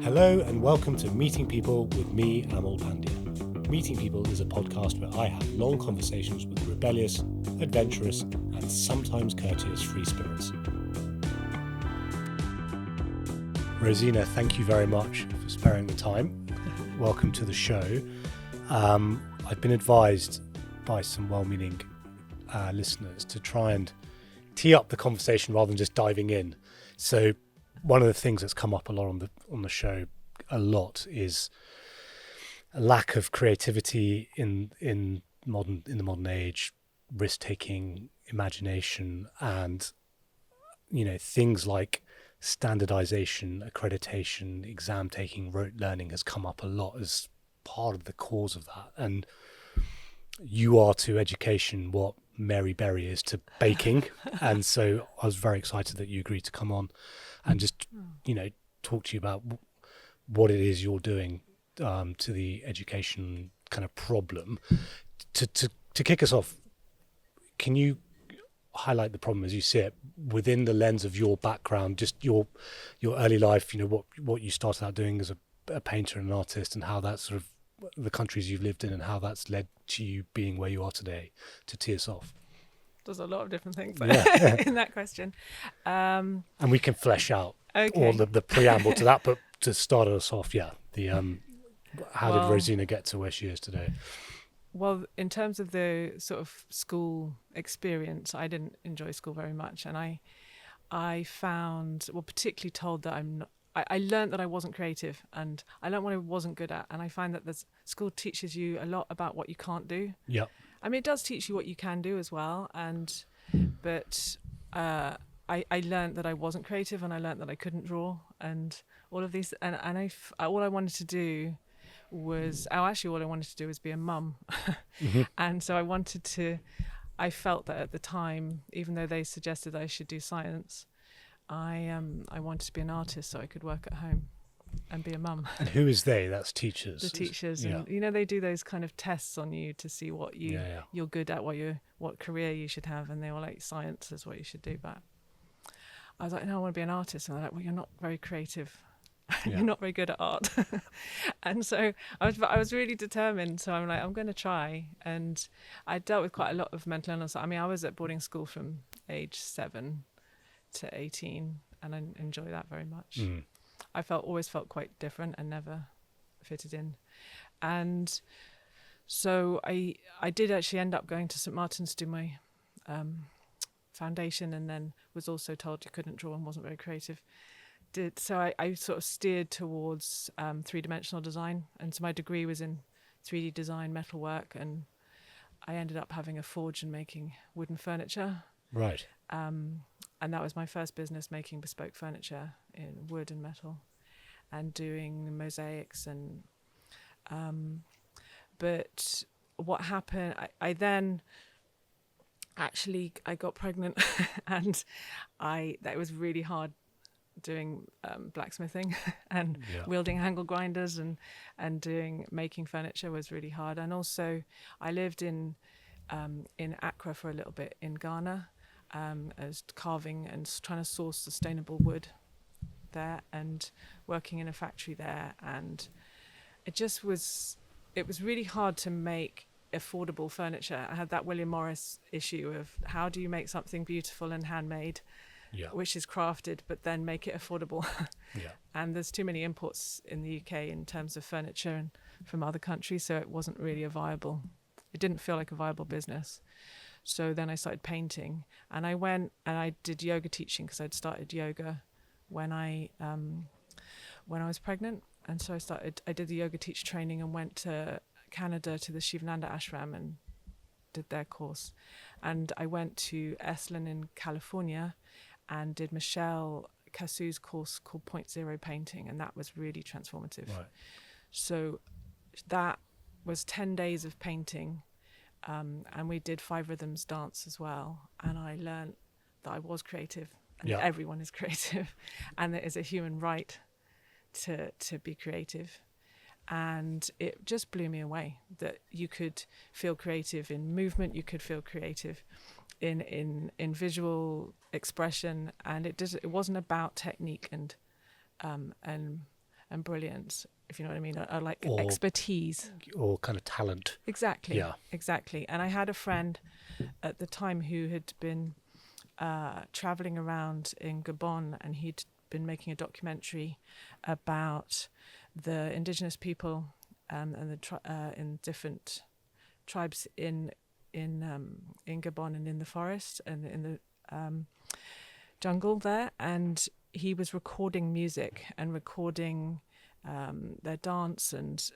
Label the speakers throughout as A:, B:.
A: Hello and welcome to Meeting People with me, Amal Pandya. Meeting People is a podcast where I have long conversations with rebellious, adventurous and sometimes courteous free spirits. Rosina, thank you very much for sparing the time. Welcome to the show. I've been advised by some well-meaning listeners to try and tee up the conversation rather than just diving in. So one of the things that's come up a lot on the show a lot is a lack of creativity in the modern age, risk-taking, imagination, and things like standardization, accreditation, exam taking, rote learning has come up a lot as part of the cause of that. And you are to education what Mary Berry is to baking. And so I was very excited that you agreed to come on and just, talk to you about what it is you're doing to the education kind of problem. To kick us off, can you highlight the problem as you see it within the lens of your background, just your early life, what you started out doing as a painter and an artist, and how that sort of the countries you've lived in and how that's led to you being where you are today, to tee us off?
B: There's a lot of different things
A: in
B: that question.
A: And we can flesh out
B: Okay.
A: all the preamble to that, but to start us off, how did Rosina get to where she is today?
B: Well, in terms of the sort of school experience, I didn't enjoy school very much, and I found, particularly told that I learned that I wasn't creative, and I learned what I wasn't good at, and I find that school teaches you a lot about what you can't do.
A: Yeah.
B: I mean, it does teach you what you can do as well, but I learned that I wasn't creative, and I learned that I couldn't draw, and all of these, and all I wanted to do was, all I wanted to do was be a mum.
A: Mm-hmm.
B: And so I felt that at the time, even though they suggested I should do science, I wanted to be an artist so I could work at home and be a mum.
A: And who is they? That's teachers.
B: The teachers.
A: Yeah.
B: And they do those kind of tests on you to see what you're good at, what career you should have, and they were like, science is what you should do. But I was like, no, I want to be an artist. And they're like, well, you're not very creative. You're not very good at art. And so I was really determined. So I'm like, I'm going to try. And I dealt with quite a lot of mental illness. I mean, I was at boarding school from age 7 to 18, and I enjoy that very much.
A: Mm.
B: I always felt quite different and never fitted in. And so I did actually end up going to St Martin's to do my foundation, and then was also told you couldn't draw and wasn't very creative. So I sort of steered towards three-dimensional design, and so my degree was in 3D design, metalwork, and I ended up having a forge and making wooden furniture.
A: Right.
B: And that was my first business, making bespoke furniture in wood and metal, and doing mosaics. And but what happened? I then actually I got pregnant, and that was really hard. Doing blacksmithing and wielding angle grinders and making furniture was really hard. And also I lived in Accra for a little bit in Ghana, as carving and trying to source sustainable wood there, and working in a factory there. And it was really hard to make affordable furniture. I had that William Morris issue of how do you make something beautiful and handmade, which is crafted, but then make it affordable. And there's too many imports in the UK in terms of furniture and from other countries, so it wasn't really it didn't feel like a viable business. So then I started painting, and I went and I did yoga teaching because I'd started yoga when I was pregnant. And so I did the yoga teacher training and went to Canada to the Shivananda ashram and did their course. And I went to Esalen in California and did Michelle Cassu's course called Point Zero Painting, and that was really transformative. Right. So that was 10 days of painting, and we did 5 rhythms dance as well, and I learned that I was creative, and everyone is creative, and there is a human right to be creative. And it just blew me away that you could feel creative in movement, you could feel creative in visual expression, and it wasn't about technique and and brilliance, if you know what I mean, or like
A: or
B: expertise.
A: Or kind of talent.
B: Exactly.
A: Yeah.
B: Exactly. And I had a friend at the time who had been traveling around in Gabon, and he'd been making a documentary about the indigenous people and the in different tribes in Gabon and in the forest and in the jungle there, and he was recording music and recording their dance and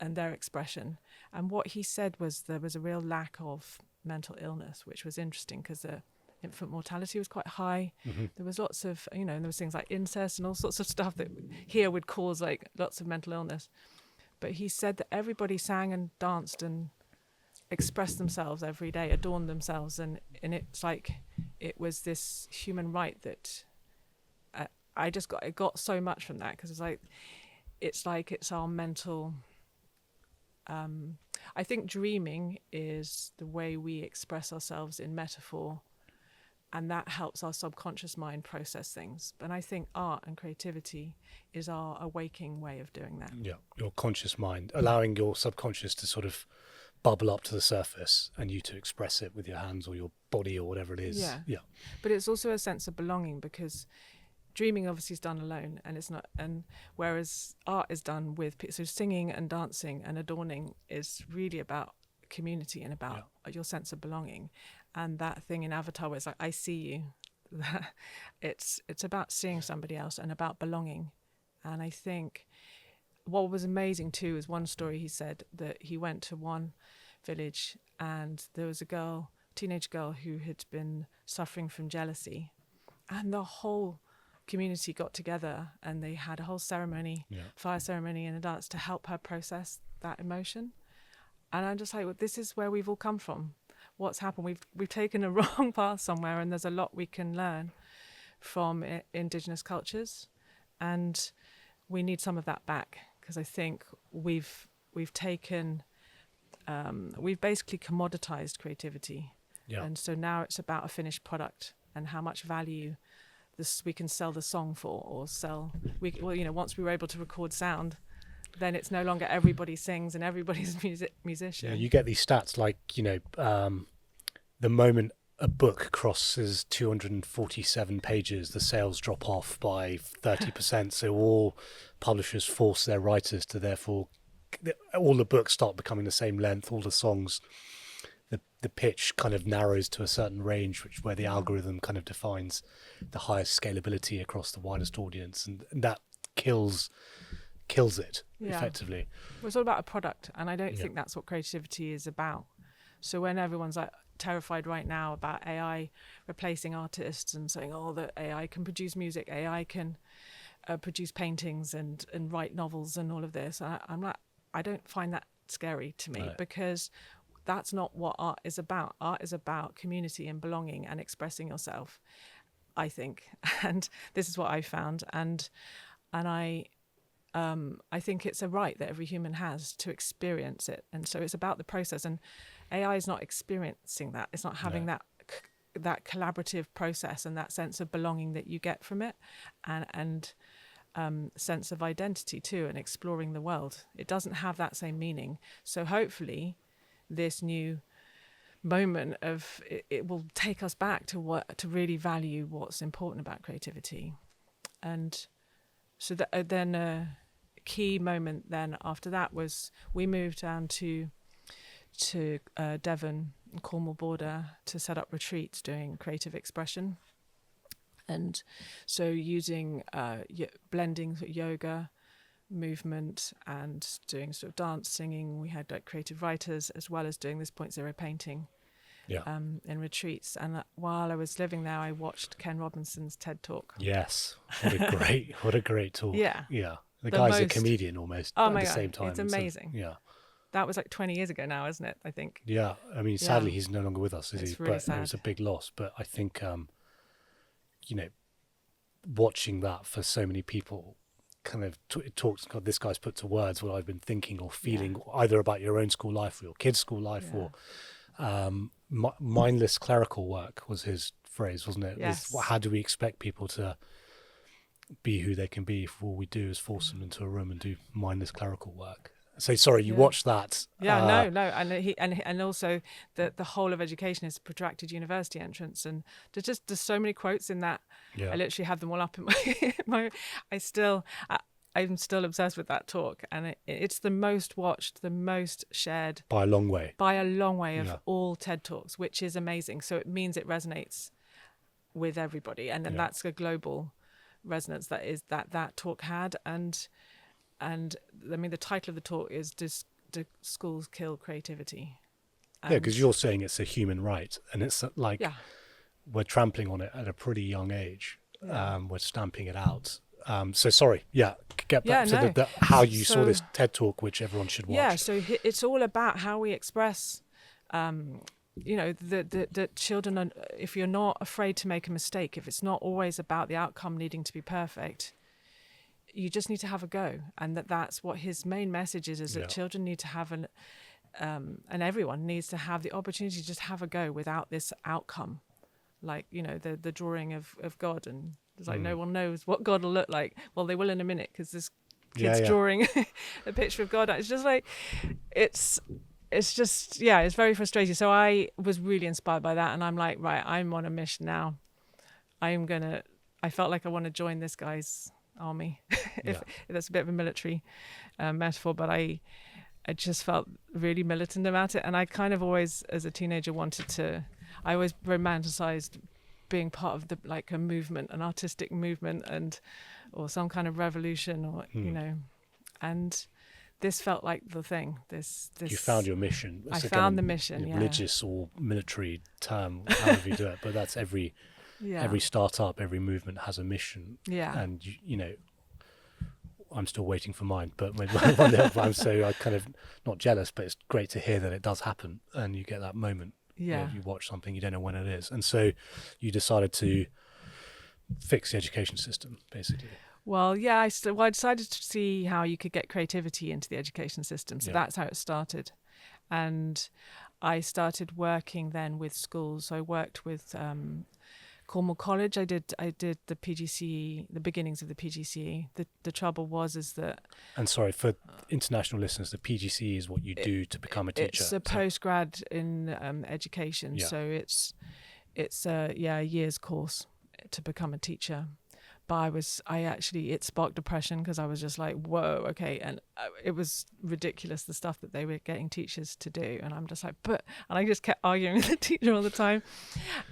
B: their expression. And what he said was there was a real lack of mental illness, which was interesting because the infant mortality was quite high.
A: Mm-hmm.
B: There was lots of, and there was things like incest and all sorts of stuff that here would cause like lots of mental illness. But he said that everybody sang and danced and expressed themselves every day, adorned themselves, and it's like it was this human right that I got so much from that, because it's our mental. I think dreaming is the way we express ourselves in metaphor, and that helps our subconscious mind process things. And I think art and creativity is our awaking way of doing that.
A: Yeah, your conscious mind, allowing your subconscious to sort of bubble up to the surface and you to express it with your hands or your body or whatever it is.
B: Yeah. But it's also a sense of belonging, because dreaming obviously is done alone, and it's not, and whereas art is done with people. So singing and dancing and adorning is really about community and about your sense of belonging. And that thing in Avatar where it's like, I see you, it's about seeing somebody else and about belonging. And I think what was amazing too is one story he said that he went to one village and there was a teenage girl who had been suffering from jealousy, and the whole community got together and they had a whole ceremony, fire ceremony and a dance to help her process that emotion. And I'm just like, well, this is where we've all come from. What's happened? We've taken a wrong path somewhere, and there's a lot we can learn from indigenous cultures, and we need some of that back, because I think we've taken we've basically commoditized creativity, and so now it's about a finished product and how much value we can sell the song for, or once we were able to record sound, then it's no longer everybody sings and everybody's musician.
A: Yeah, you get these stats like, the moment a book crosses 247 pages, the sales drop off by 30%. So all publishers force their writers to therefore, all the books start becoming the same length, all the songs, the pitch kind of narrows to a certain range, where the algorithm kind of defines the highest scalability across the widest audience, and that kills it effectively.
B: Well, it's all about a product, and I don't think that's what creativity is about. So when everyone's like terrified right now about AI replacing artists and saying, that AI can produce music, AI can produce paintings and write novels and all of this, I don't find that scary to me, because that's not what art is about. Art is about community and belonging and expressing yourself, I think. And this is what I found. And I think it's a right that every human has to experience it. And so it's about the process. And AI is not experiencing that. It's not having that collaborative process and that sense of belonging that you get from it, and sense of identity too, and exploring the world. It doesn't have that same meaning. So hopefully this new moment of it will take us back to really value what's important about creativity. And so then a key moment then after that was we moved down to Devon, Cornwall border, to set up retreats doing creative expression. And so using blending sort of yoga, movement, and doing sort of dance, singing. We had like creative writers, as well as doing this 0.0 painting in retreats. And while I was living there, I watched Ken Robinson's TED Talk.
A: Yes, what a great talk.
B: Yeah.
A: The guy's a comedian almost at the same time.
B: It's amazing. That was like 20 years ago now, isn't it? I think.
A: Yeah, I mean, sadly, he's no longer with us, is he?
B: Really
A: but
B: sad.
A: It was a big loss. But I think, watching that for so many people, kind of God, this guy's put to words what I've been thinking or feeling, either about your own school life or your kids' school life, or mindless clerical work was his phrase, wasn't it?
B: Yes.
A: How do we expect people to be who they can be if all we do is force them into a room and do mindless clerical work. So sorry, you
B: Yeah.
A: watched that.
B: Yeah, no, and also the whole of education is protracted university entrance, and there's so many quotes in that.
A: Yeah.
B: I literally have them all up in my I'm still obsessed with that talk, and it's the most watched, the most shared
A: By a long way.
B: of
A: Yeah.
B: all TED Talks, which is amazing. So it means it resonates with everybody, and then
A: Yeah.
B: that's a global resonance that talk had. And I mean, the title of the talk is "Do Schools Kill Creativity?"
A: Yeah, because you're saying it's a human right, and it's like
B: Yeah.
A: we're trampling on it at a pretty young age.
B: Yeah.
A: We're stamping it out. So sorry, get back
B: Yeah,
A: to
B: no.
A: the how you saw
B: So-
A: this TED Talk, which everyone should watch.
B: Yeah, so it's all about how we express, the children. Are, if you're not afraid to make a mistake, if it's not always about the outcome needing to be perfect, you just need to have a go. And that's what his main message is that
A: Yeah.
B: children need to have and everyone needs to have the opportunity to just have a go without this outcome. Like, the drawing of God, and it's like no one knows what God will look like. Well, they will in a minute, because this kid's drawing a picture of God. It's just like, it's just, it's very frustrating. So I was really inspired by that, and I'm like, right, I'm on a mission now. I felt like I want to join this guy's army. if that's a bit of a military metaphor, but I just felt really militant about it. And I kind of always, as a teenager, I always romanticized being part of a movement, an artistic movement, or some kind of revolution, or and this felt like the thing. This
A: You found your mission.
B: I
A: It's
B: found
A: again
B: the mission. Yeah.
A: religious or military term, however you do it, but that's every startup, every movement has a mission.
B: Yeah.
A: And I'm still waiting for mine, but one day so I kind of not jealous, but it's great to hear that it does happen, and you get that moment.
B: Yeah.
A: You watch something, you don't know when it is, and so you decided to fix the education system, basically.
B: Well, yeah, I decided to see how you could get creativity into the education system. So that's how it started. And I started working then with schools. So I worked with Cornwall College. I did the PGCE, the beginnings of the PGCE. The trouble is that... And
A: sorry, for international listeners, the PGCE is what you do to become a teacher.
B: It's a postgrad in education.
A: Yeah.
B: So it's a year's course to become a teacher. But it sparked depression, because I was just like, whoa, okay. And it was ridiculous, the stuff that they were getting teachers to do. And I'm just like, and I just kept arguing with the teacher all the time.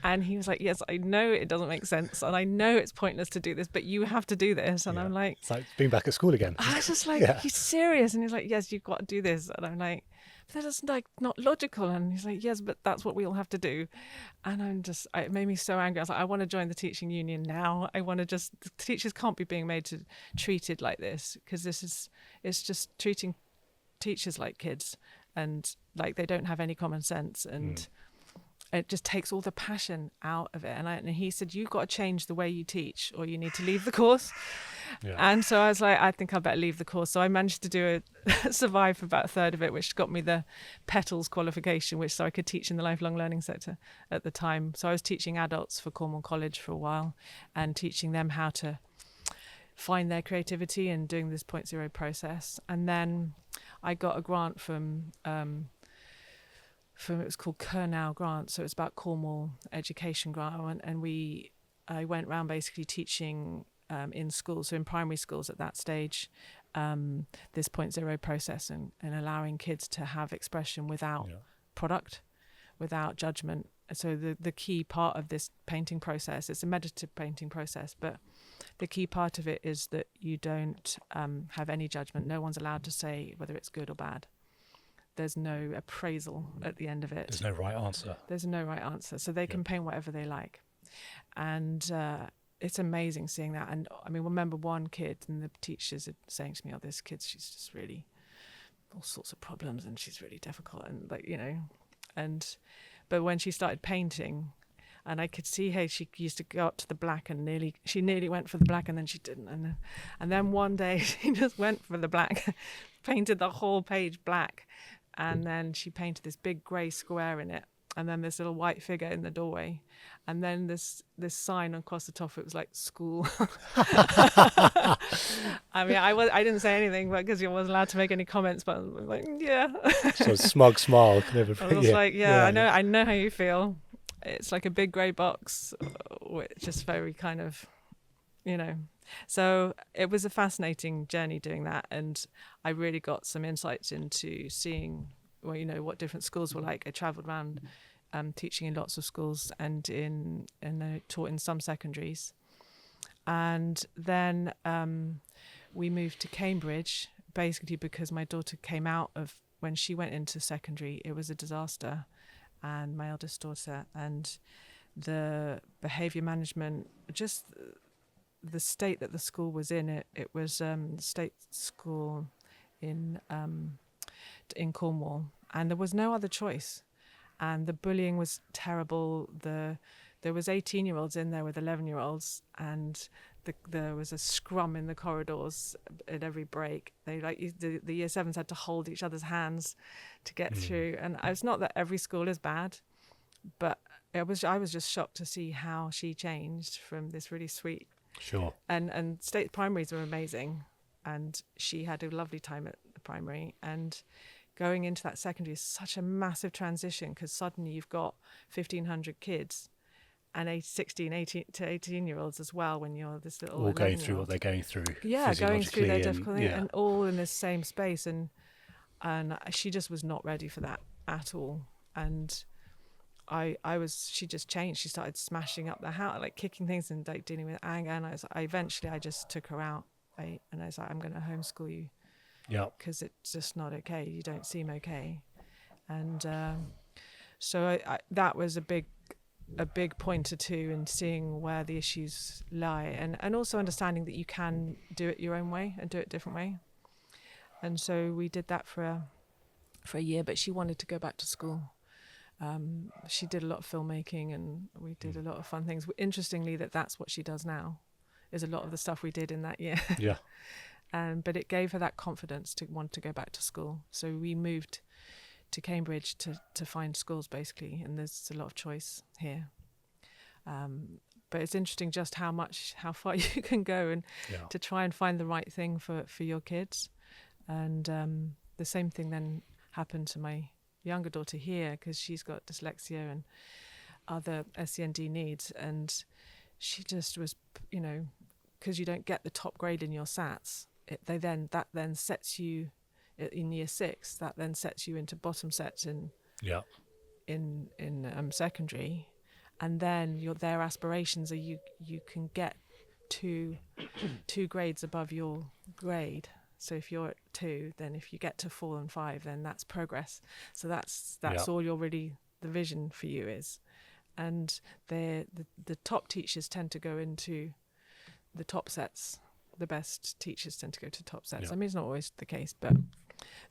B: And he was like, yes, I know it doesn't make sense, and I know it's pointless to do this, but you have to do this. And I'm like...
A: It's like being back at school again.
B: I was just like, are you serious? And he's like, yes, you've got to do this. And I'm like, but that is not logical. And he's like, yes, but that's what we all have to do. And it made me so angry. I was like, I want to join the teaching union now. The teachers can't be being treated like this, because it's just treating teachers like kids, and like they don't have any common sense, and it just takes all the passion out of it. And he said, you've got to change the way you teach, or you need to leave the course. Yeah. And so I was like, I think I better leave the course. So I managed to survive for about a third of it, which got me the Petals qualification, so I could teach in the lifelong learning sector at the time. So I was teaching adults for Cornwall College for a while, and teaching them how to find their creativity and doing this 0.0 process. And then I got a grant from it was called Kernow Grant, so it's about Cornwall Education Grant, and I went around basically teaching in schools, so in primary schools at that stage, this 0.0 process, and allowing kids to have expression without product, without judgment. So the key part of this painting process, it's a meditative painting process, but the key part of it is that you don't have any judgment. No one's allowed to say whether it's good or bad. There's no appraisal at the end of it.
A: There's no right answer.
B: There's no right answer. So they can paint whatever they like. And it's amazing seeing that. And I mean, remember one kid, and the teachers are saying to me, oh, this kid, she's just really all sorts of problems, and she's really difficult, and but when she started painting, and I could see how she used to go up to the black, and she nearly went for the black, and then she didn't, and then one day she just went for the black, painted the whole page black, and then she painted this big grey square in it, and then this little white figure in the doorway, and then this sign across the top. It was like school. I mean, I didn't say anything, but because you wasn't allowed to make any comments. But I was like, yeah.
A: So a smug smile.
B: I was like, yeah, I know how you feel. It's like a big grey box, which is very kind of, you know. So it was a fascinating journey doing that, and I really got some insights into seeing, well, you know, what different schools were like. I travelled around teaching in lots of schools and taught in some secondaries. And then we moved to Cambridge, basically because my daughter came out of, when she went into secondary, it was a disaster, and my eldest daughter, and the behaviour management, just the state that the school was in, it was state school in Cornwall, and there was no other choice, and the bullying was terrible. There was 18-year-olds in there with 11-year-olds, and there was a scrum in the corridors at every break. They the year sevens had to hold each other's hands to get through, and it's not that every school is bad, but I was just shocked to see how she changed from this really sweet.
A: Sure.
B: And state primaries were amazing, and she had a lovely time at the primary, and going into that secondary is such a massive transition, because suddenly you've got 1,500 kids and 16, 18 to 18-year-olds as well, when you're this little...
A: All going through what they're going through.
B: Yeah, going through their difficulty,
A: and
B: all in this same space. And she just was not ready for that at all. And she just changed. She started smashing up the house, like kicking things and like dealing with anger. And I just took her out. And I was like, I'm going to homeschool you.
A: Yeah.
B: Because it's just not okay. You don't seem okay. And so that was a big pointer too, in seeing where the issues lie, and also understanding that you can do it your own way and do it a different way. And so we did that for a year, but she wanted to go back to school. She did a lot of filmmaking, and we did a lot of fun things. Interestingly, that's what she does now, is a lot of the stuff we did in that year.
A: Yeah.
B: But it gave her that confidence to want to go back to school. So we moved to Cambridge to find schools, basically, and there's a lot of choice here. But it's interesting just how far you can go, and to try and find the right thing for your kids. And the same thing then happened to my younger daughter here, because she's got dyslexia and other SEND needs, and she just was, you know, because you don't get the top grade in your SATs, that then sets you in year 6. That then sets you into bottom sets in secondary, and then their aspirations are you can get two grades above your grade. So if you're at 2, then if you get to 4 and 5, then that's progress. So that's all the vision for you is. And the top teachers tend to go into the top sets. The best teachers tend to go to top sets. I mean, it's not always the case, but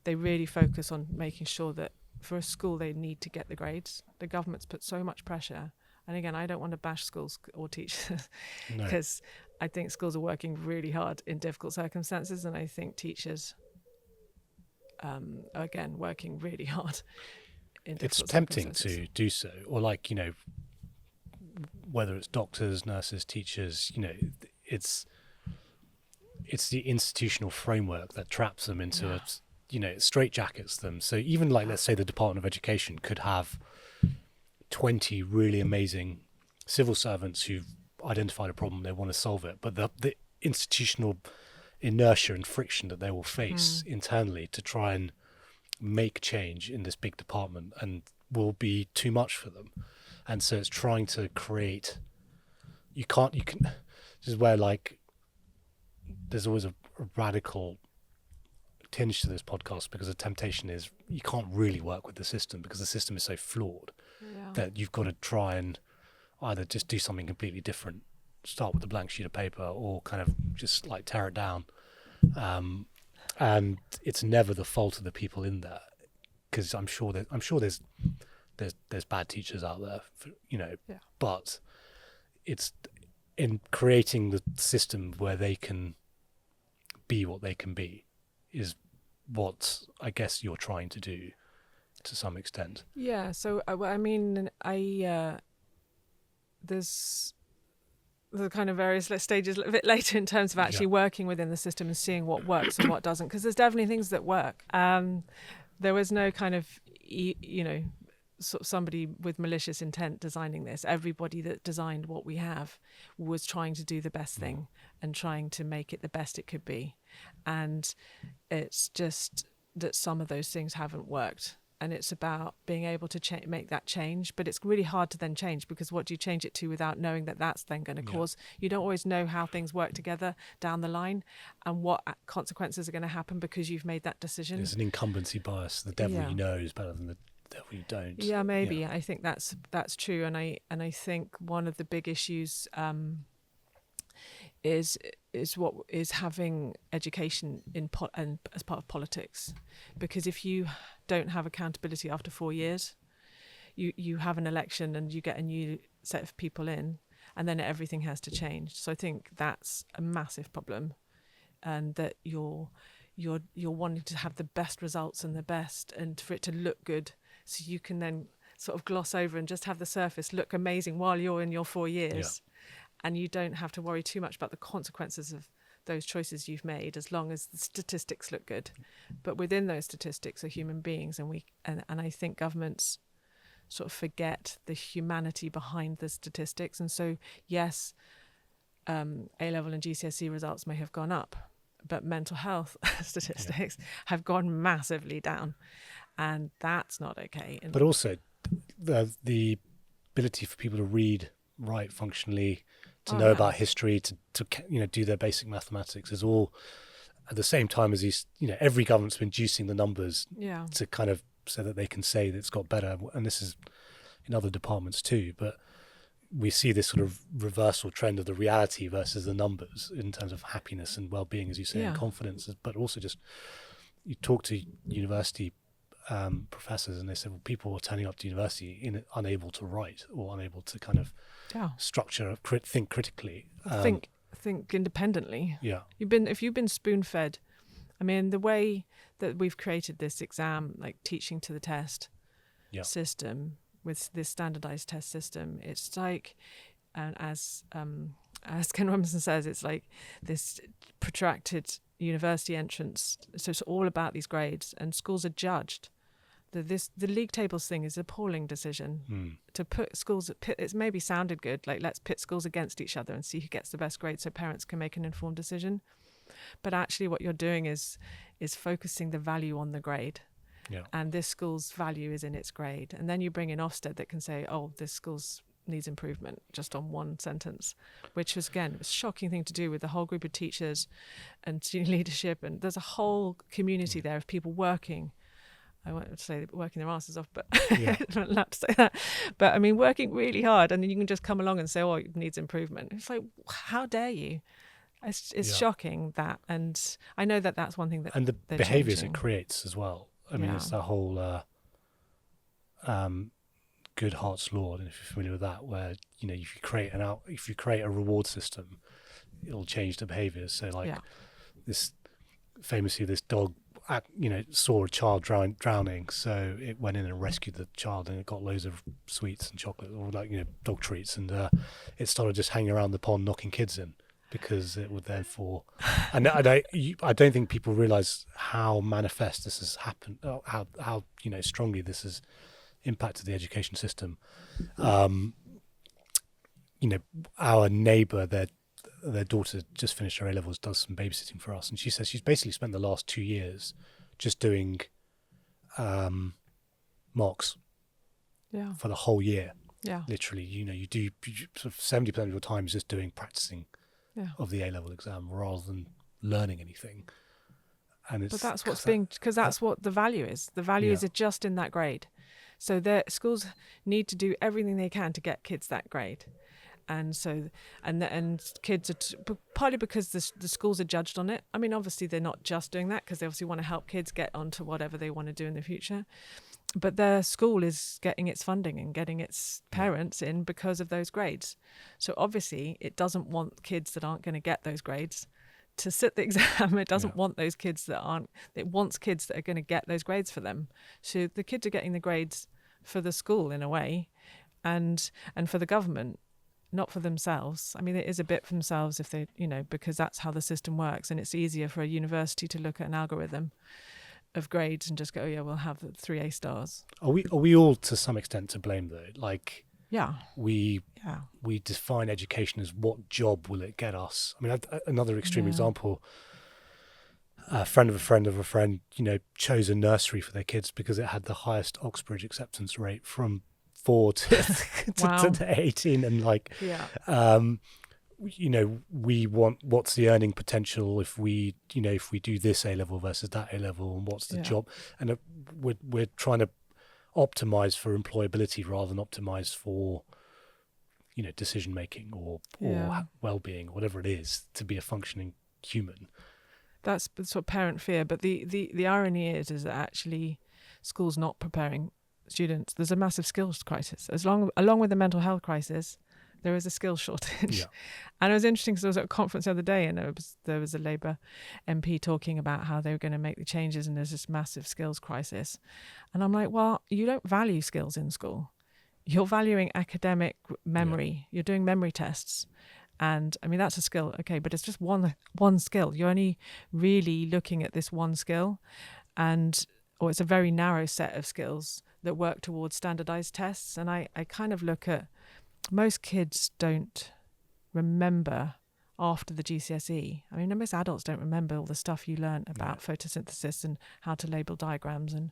B: they really focus on making sure that for a school they need to get the grades. The government's put so much pressure. And again, I don't want to bash schools or teachers, because I think schools are working really hard in difficult circumstances, and I think teachers are, again, working really hard in difficult circumstances.
A: It's tempting to do so, or like, you know, whether it's doctors, nurses, teachers, you know, it's the institutional framework that traps them into it straitjackets them. So even like, let's say the Department of Education could have 20 really amazing civil servants who've identified a problem, they want to solve it, but the institutional inertia and friction that they will face internally to try and make change in this big department and will be too much for them. And so it's trying to create, this is where, like, there's always a radical tinge to this podcast, because the temptation is you can't really work with the system because the system is so flawed that you've got to try and either just do something completely different, start with a blank sheet of paper, or kind of just like tear it down. And it's never the fault of the people in there, because I'm sure there's bad teachers out there, but it's in creating the system where they can be what they can be is what I guess you're trying to do. to some extent.
B: Yeah. So there's the kind of various stages a little bit later in terms of actually working within the system and seeing what works and what doesn't, because there's definitely things that work. There was no kind of sort of somebody with malicious intent designing this. Everybody that designed what we have was trying to do the best thing and trying to make it the best it could be, and it's just that some of those things haven't worked. And it's about being able to make that change. But it's really hard to then change, because what do you change it to without knowing that that's then going to cause? You don't always know how things work together down the line and what consequences are going to happen because you've made that decision.
A: There's an incumbency bias. The devil you know is better than the devil you don't.
B: Yeah, maybe. Yeah. I think that's true. And I think one of the big issues is what is having education and as part of politics, because if you don't have accountability after 4 years, you have an election and you get a new set of people in, and then everything has to change. So I think that's a massive problem, and that you're wanting to have the best results and the best, and for it to look good, so you can then sort of gloss over and just have the surface look amazing while you're in your 4 years. And you don't have to worry too much about the consequences of those choices you've made, as long as the statistics look good. But within those statistics are human beings, and I think governments sort of forget the humanity behind the statistics. And so, yes, A-level and GCSE results may have gone up, but mental health statistics have gone massively down, and that's not okay.
A: But also the ability for people to read, write functionally, to know about history, to do their basic mathematics is all at the same time as these. Every government's been juicing the numbers to kind of so that they can say that it's got better, and this is in other departments too. But we see this sort of reversal trend of the reality versus the numbers in terms of happiness and well-being, as you say, and confidence. But also just you talk to university professors, and they said, well, people are turning up to university unable to write or unable to kind of structure, think critically,
B: think independently. If you've been spoon-fed, I mean, the way that we've created this exam, like teaching to the test system with this standardised test system, it's like, and as Ken Robinson says, it's like this protracted university entrance. So it's all about these grades, and schools are judged. The league tables thing is an appalling decision to put schools it's maybe sounded good, like let's pit schools against each other and see who gets the best grade so parents can make an informed decision. But actually what you're doing is focusing the value on the grade. And this school's value is in its grade. And then you bring in Ofsted that can say, oh, this school's needs improvement, just on one sentence, which was, again, a shocking thing to do with the whole group of teachers and student leadership. And there's a whole community there of people working. I won't say working their asses off, but I'm not allowed to say that. But I mean, working really hard, and then you can just come along and say, oh, it needs improvement. It's like, how dare you? It's shocking that. And I know that that's one thing that.
A: And the behaviours it creates as well. I mean, it's that whole good heart's law, and if you're familiar with that, where if you create a reward system, it'll change the behaviours. So like this dog saw a child drowning, so it went in and rescued the child, and it got loads of sweets and chocolate, or dog treats, and it started just hanging around the pond knocking kids in, because it would therefore. And I don't think people realise how manifest this has happened, how strongly this has impacted the education system. Our neighbour, their daughter just finished her A-levels, does some babysitting for us, and she says she's basically spent the last 2 years just doing mocks for the whole year. Literally, you do sort of 70% of your time is just practicing of the A-level exam rather than learning anything. And
B: but that's because that's what the value is. The value is just in that grade. So their schools need to do everything they can to get kids that grade. And so, and kids are partly because the schools are judged on it. I mean, obviously they're not just doing that because they obviously want to help kids get onto whatever they want to do in the future. But their school is getting its funding and getting its parents in because of those grades. So obviously it doesn't want kids that aren't going to get those grades to sit the exam. It doesn't want those kids that aren't. It wants kids that are going to get those grades for them. So the kids are getting the grades for the school in a way, and for the government, not for themselves. I mean, it is a bit for themselves if they, because that's how the system works, and it's easier for a university to look at an algorithm of grades and just go, oh yeah, we'll have the 3 A stars.
A: Are we all to some extent to blame though? Like, we define education as what job will it get us? I mean, another extreme example. A friend of a friend of a friend, chose a nursery for their kids because it had the highest Oxbridge acceptance rate from 4 to 18, and we want, what's the earning potential if we do this A level versus that A level, and what's the job, and we're trying to optimize for employability rather than optimize for decision making or well-being, whatever it is, to be a functioning human.
B: That's sort of parent fear, but the irony is that actually schools not preparing students. There's a massive skills crisis. Along with the mental health crisis, there is a skills shortage. Yeah. And it was interesting because I was at a conference the other day, and there was a Labour MP talking about how they were going to make the changes, and there's this massive skills crisis. And I'm like, well, you don't value skills in school. You're valuing academic memory. You're doing memory tests. And I mean, that's a skill, okay, but it's just one skill. You're only really looking at this one skill, or it's a very narrow set of skills that work towards standardised tests. And I kind of look at, most kids don't remember after the GCSE. I mean, most adults don't remember all the stuff you learn about photosynthesis and how to label diagrams. And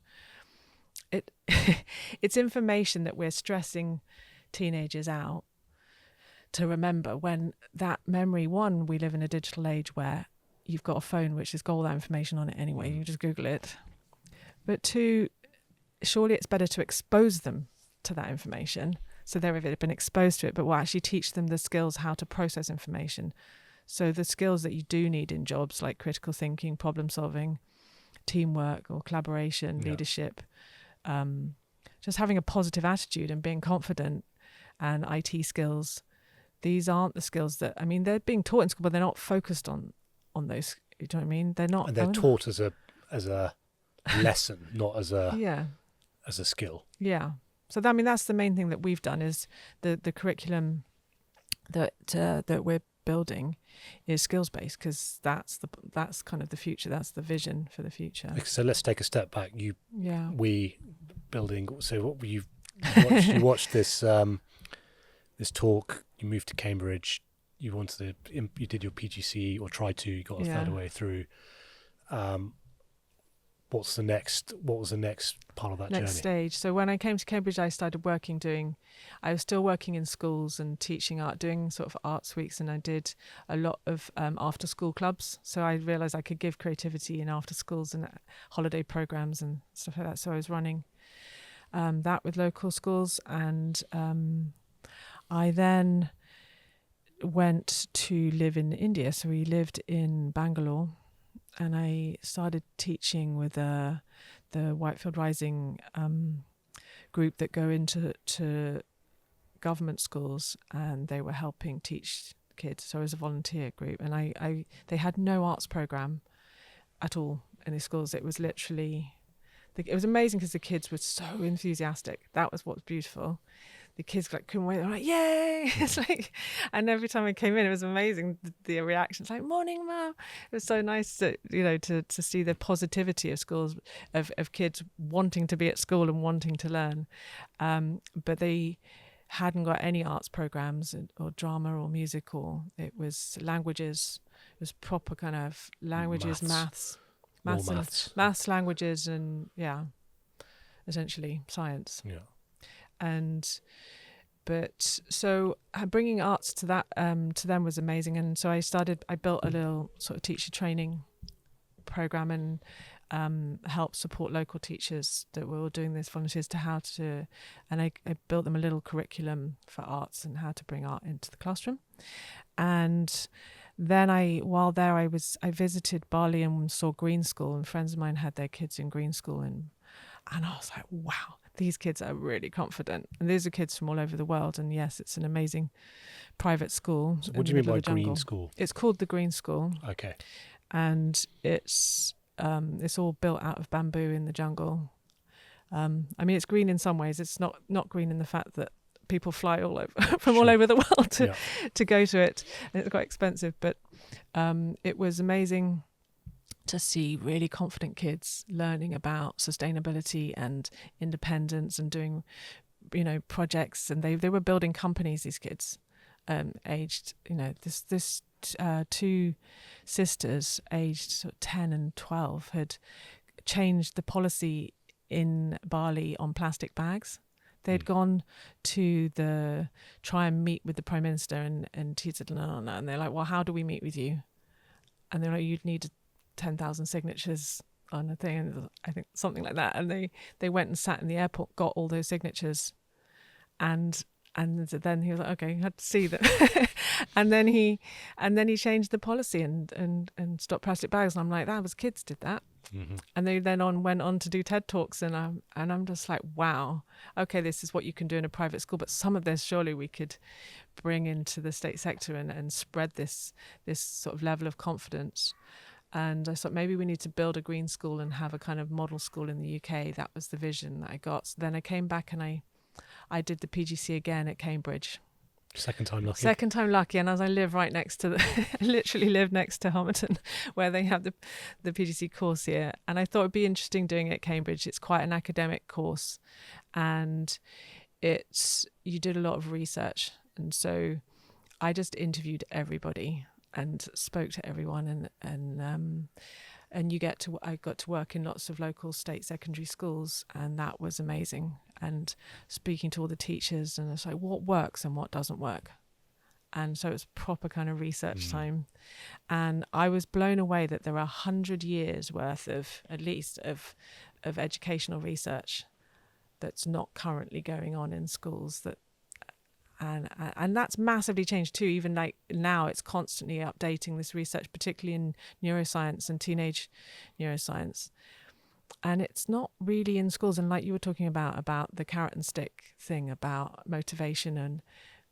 B: it's information that we're stressing teenagers out to remember, when that memory, one, we live in a digital age where you've got a phone which has got all that information on it anyway. You just Google it. But two, surely it's better to expose them to that information so they've been exposed to it, but we'll actually teach them the skills how to process information. So the skills that you do need in jobs like critical thinking, problem solving, teamwork or collaboration, leadership, just having a positive attitude and being confident, and IT skills. These aren't the skills that, I mean, they're being taught in school, but they're not focused on those. You know what I mean? They're not.
A: And they're taught as a lesson, not as a skill. Yeah.
B: So that's the main thing that we've done, is the curriculum that we're building is skills based, because that's kind of the future. That's the vision for the future.
A: So let's take a step back. You watched this this talk. You moved to Cambridge. You did your PGCE, or tried to. You got a third way through. What was the next part of that journey?
B: Next stage. So when I came to Cambridge, I started I was still working in schools and teaching art, doing sort of arts weeks, and I did a lot of after school clubs. So I realised I could give creativity in after schools and holiday programmes and stuff like that. So I was running that with local schools, and I then went to live in India. So we lived in Bangalore, and I started teaching with the Whitefield Rising group that go into government schools, and they were helping teach kids. So it was a volunteer group, and they had no arts program at all in the schools. It was literally, it was amazing because the kids were so enthusiastic. That was what's beautiful. The kids couldn't wait. They're like, yay! It's like, and every time I came in, it was amazing. The reactions, like, morning, Mum. It was so nice to see the positivity of schools, of kids wanting to be at school and wanting to learn. But they hadn't got any arts programs or drama or music, or it was languages. It was proper kind of languages, maths, languages, and essentially science. Yeah. But so bringing arts to that to them was amazing, and so I built a little sort of teacher training program and helped support local teachers that were all doing this, volunteers, and I built them a little curriculum for arts and how to bring art into the classroom. And then while there I visited Bali and saw Green School, and friends of mine had their kids in Green School, and I was like, wow, these kids are really confident. And these are kids from all over the world. And yes, it's an amazing private school.
A: So what do you mean by green school?
B: It's called the Green School.
A: Okay.
B: And it's all built out of bamboo in the jungle. I mean, it's green in some ways. It's not green in the fact that people fly all over from all over the world to go to it. And it's quite expensive, but it was amazing to see really confident kids learning about sustainability and independence and doing, projects. And they were building companies, these kids, aged, this two sisters aged sort of 10 and 12 had changed the policy in Bali on plastic bags. They'd gone to try and meet with the Prime Minister, and he said, no. And they're like, well, how do we meet with you? And they're like, you'd need 10,000 signatures on a thing, and I think something like that. And they went and sat in the airport, got all those signatures, and then he was like, okay, you had to see that. and then he changed the policy and stopped plastic bags. And I'm like, that was kids did that. Mm-hmm. And they then went on to do TED Talks, and I'm just like, wow, okay, this is what you can do in a private school, but some of this surely we could bring into the state sector and spread this sort of level of confidence. And I thought maybe we need to build a green school and have a kind of model school in the UK. That was the vision that I got. So then I came back and I did the PGC again at Cambridge.
A: Second time lucky.
B: And as I live right next to I literally live next to Homerton, where they have the PGC course here. And I thought it'd be interesting doing it at Cambridge. It's quite an academic course, and you did a lot of research. And so I just interviewed everybody and spoke to everyone, and I got to work in lots of local state secondary schools, and that was amazing. And speaking to all the teachers, and it's like, what works and what doesn't work. And so it's proper kind of research time. And I was blown away that there are 100 years worth of, at least, of educational research that's not currently going on in schools. And that's massively changed too. Even like now, it's constantly updating this research, particularly in neuroscience and teenage neuroscience. And it's not really in schools. And like you were talking about the carrot and stick thing, about motivation and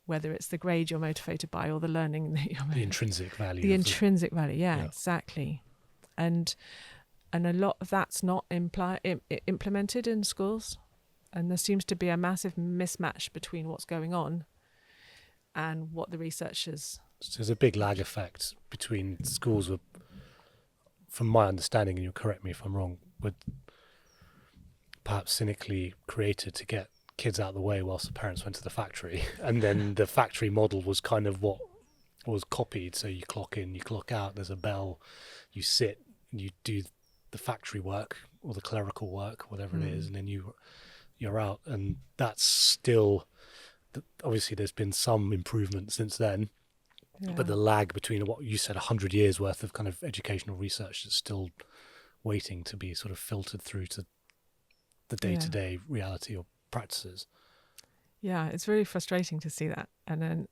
B: whether it's the grade you're motivated by or the learning that you're
A: the intrinsic value.
B: The intrinsic value, yeah, exactly. And a lot of that's not implemented in schools. And there seems to be a massive mismatch between what's going on and what the researchers...
A: So there's a big lag effect between schools were, from my understanding, and you'll correct me if I'm wrong, were perhaps cynically created to get kids out of the way whilst the parents went to the factory. And then the factory model was kind of what was copied. So you clock in, you clock out, there's a bell, you sit, and you do the factory work or the clerical work, whatever it is, and then you're out. And that's still, obviously there's been some improvement since then, but the lag between what you said, 100 years worth of kind of educational research is still waiting to be sort of filtered through to the day-to-day reality or practices.
B: Yeah, it's really frustrating to see that. And then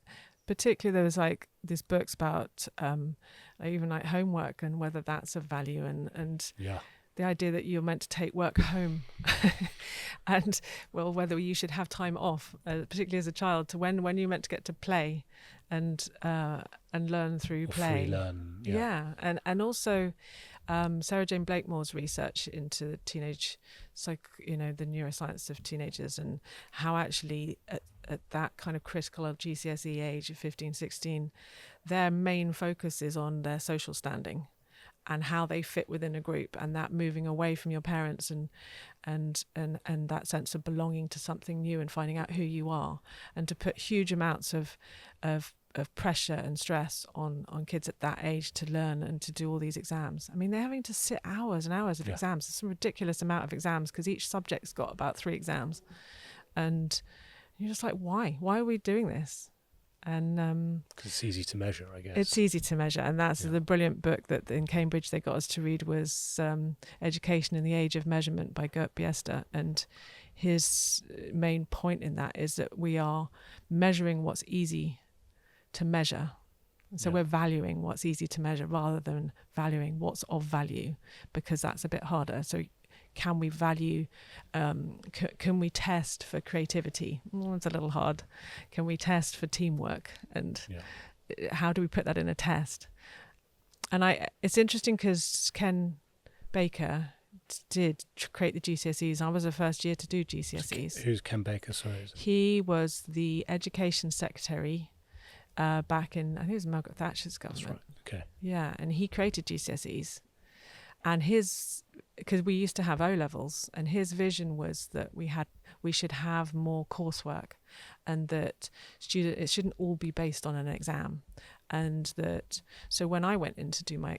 B: particularly there was like these books about even like homework and whether that's of value and the idea that you're meant to take work home and whether you should have time off, particularly as a child, to when you're meant to get to play and learn through play.
A: Free learn,
B: and also Sarah Jane Blakemore's research into teenage the neuroscience of teenagers and how actually at that kind of critical GCSE age of 15, 16, their main focus is on their social standing and how they fit within a group, and that moving away from your parents and that sense of belonging to something new and finding out who you are, and to put huge amounts of pressure and stress on kids at that age to learn and to do all these exams. I mean, they're having to sit hours and hours of exams. It's a ridiculous amount of exams because each subject's got about 3 exams, and you're just like, why are we doing this? And
A: because it's easy to measure, I guess.
B: It's easy to measure, and that's the brilliant book that in Cambridge they got us to read was Education in the Age of Measurement by Gert Biester, and his main point in that is that we are measuring what's easy to measure. And so we're valuing what's easy to measure rather than valuing what's of value, because that's a bit harder. So can we value, can we test for creativity? Well, it's a little hard. Can we test for teamwork? And how do we put that in a test? And it's interesting because Ken Baker did create the GCSEs. I was the first year to do GCSEs.
A: Who's Ken Baker? Sorry.
B: He was the education secretary back in, I think it was Margaret Thatcher's government.
A: That's right. Okay.
B: Yeah, and he created GCSEs. And because we used to have O levels, and his vision was that we should have more coursework, and that it shouldn't all be based on an exam, and that so when I went in to do my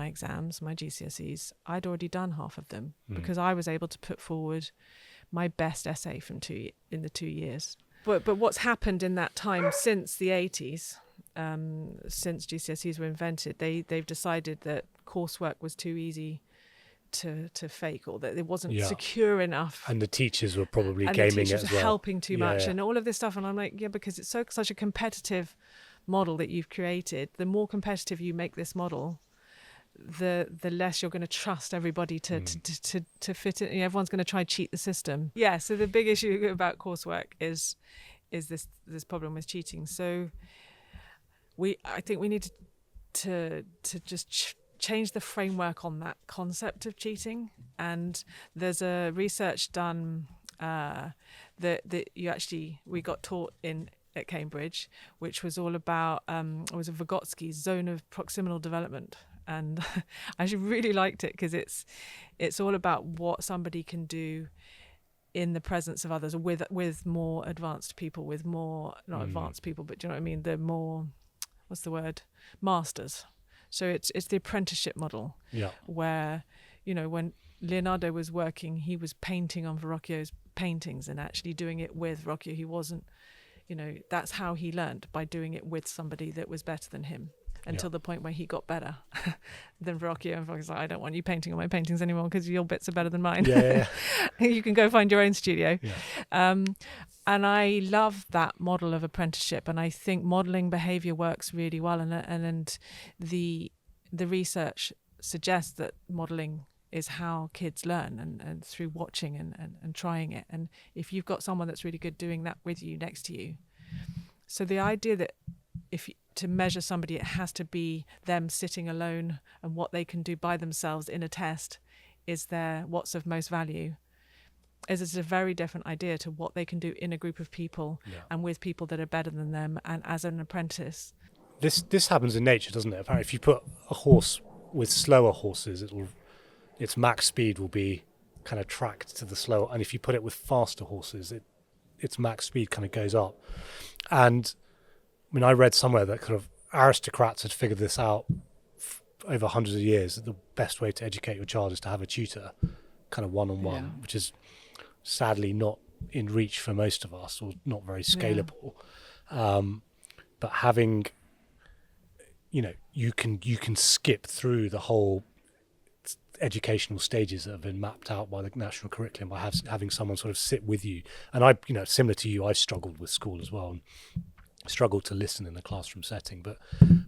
B: exams, my GCSEs, I'd already done half of them because I was able to put forward my best essay in the 2 years. But what's happened in that time since the 80s? Since GCSEs were invented, they've decided that coursework was too easy to fake, or that it wasn't secure enough.
A: And the teachers were probably gaming it as well.
B: And the teachers were helping too much and all of this stuff. And I'm like, because it's such a competitive model that you've created. The more competitive you make this model, the less you're going to trust everybody to fit it. Everyone's going to try cheat the system. Yeah. So the big issue about coursework is this problem with cheating. So I think we need to just change the framework on that concept of cheating. And there's a research done that we got taught at Cambridge, which was all about it was a Vygotsky zone of proximal development. And I actually really liked it because it's all about what somebody can do in the presence of others, with more advanced people, with more not advanced people, but do you know what I mean? The more, what's the word? Masters. So it's the apprenticeship model, where, when Leonardo was working, he was painting on Verrocchio's paintings and actually doing it with Verrocchio. He wasn't, that's how he learned, by doing it with somebody that was better than him, until the point where he got better than Verrocchio. And Verrocchio's like, I don't want you painting on my paintings anymore because your bits are better than mine. You can go find your own studio. And I love that model of apprenticeship, and I think modelling behaviour works really well. And the research suggests that modelling is how kids learn, and through watching and trying it. And if you've got someone that's really good doing that with you, next to you. So the idea that to measure somebody, it has to be them sitting alone and what they can do by themselves in a test is what's of most value. It's a very different idea to what they can do in a group of people and with people that are better than them, and as an apprentice.
A: This happens in nature, doesn't it? Apparently, if you put a horse with slower horses, its max speed will be kind of tracked to the slower, and if you put it with faster horses, its max speed kind of goes up. And I mean, I read somewhere that kind of aristocrats had figured this out over hundreds of years, that the best way to educate your child is to have a tutor, kind of one-on-one, which is sadly not in reach for most of us, or not very scalable. But having, you can skip through the whole educational stages that have been mapped out by the national curriculum by having someone sort of sit with you. And I, similar to you, I've struggled with school as well, and struggled to listen in the classroom setting, but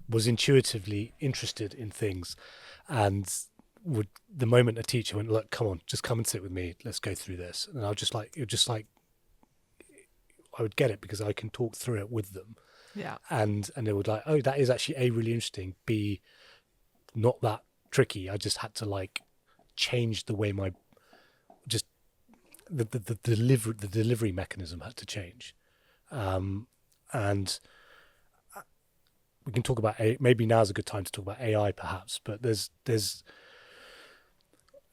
A: was intuitively interested in things, and the moment a teacher went, look, come on, just come and sit with me, let's go through this, and I would get it because I can talk through it with them, and they would like, oh, that is actually A, really interesting, B, not that tricky. I just had to change the way the delivery mechanism had to change. And we can talk about maybe now's a good time to talk about AI perhaps, but there's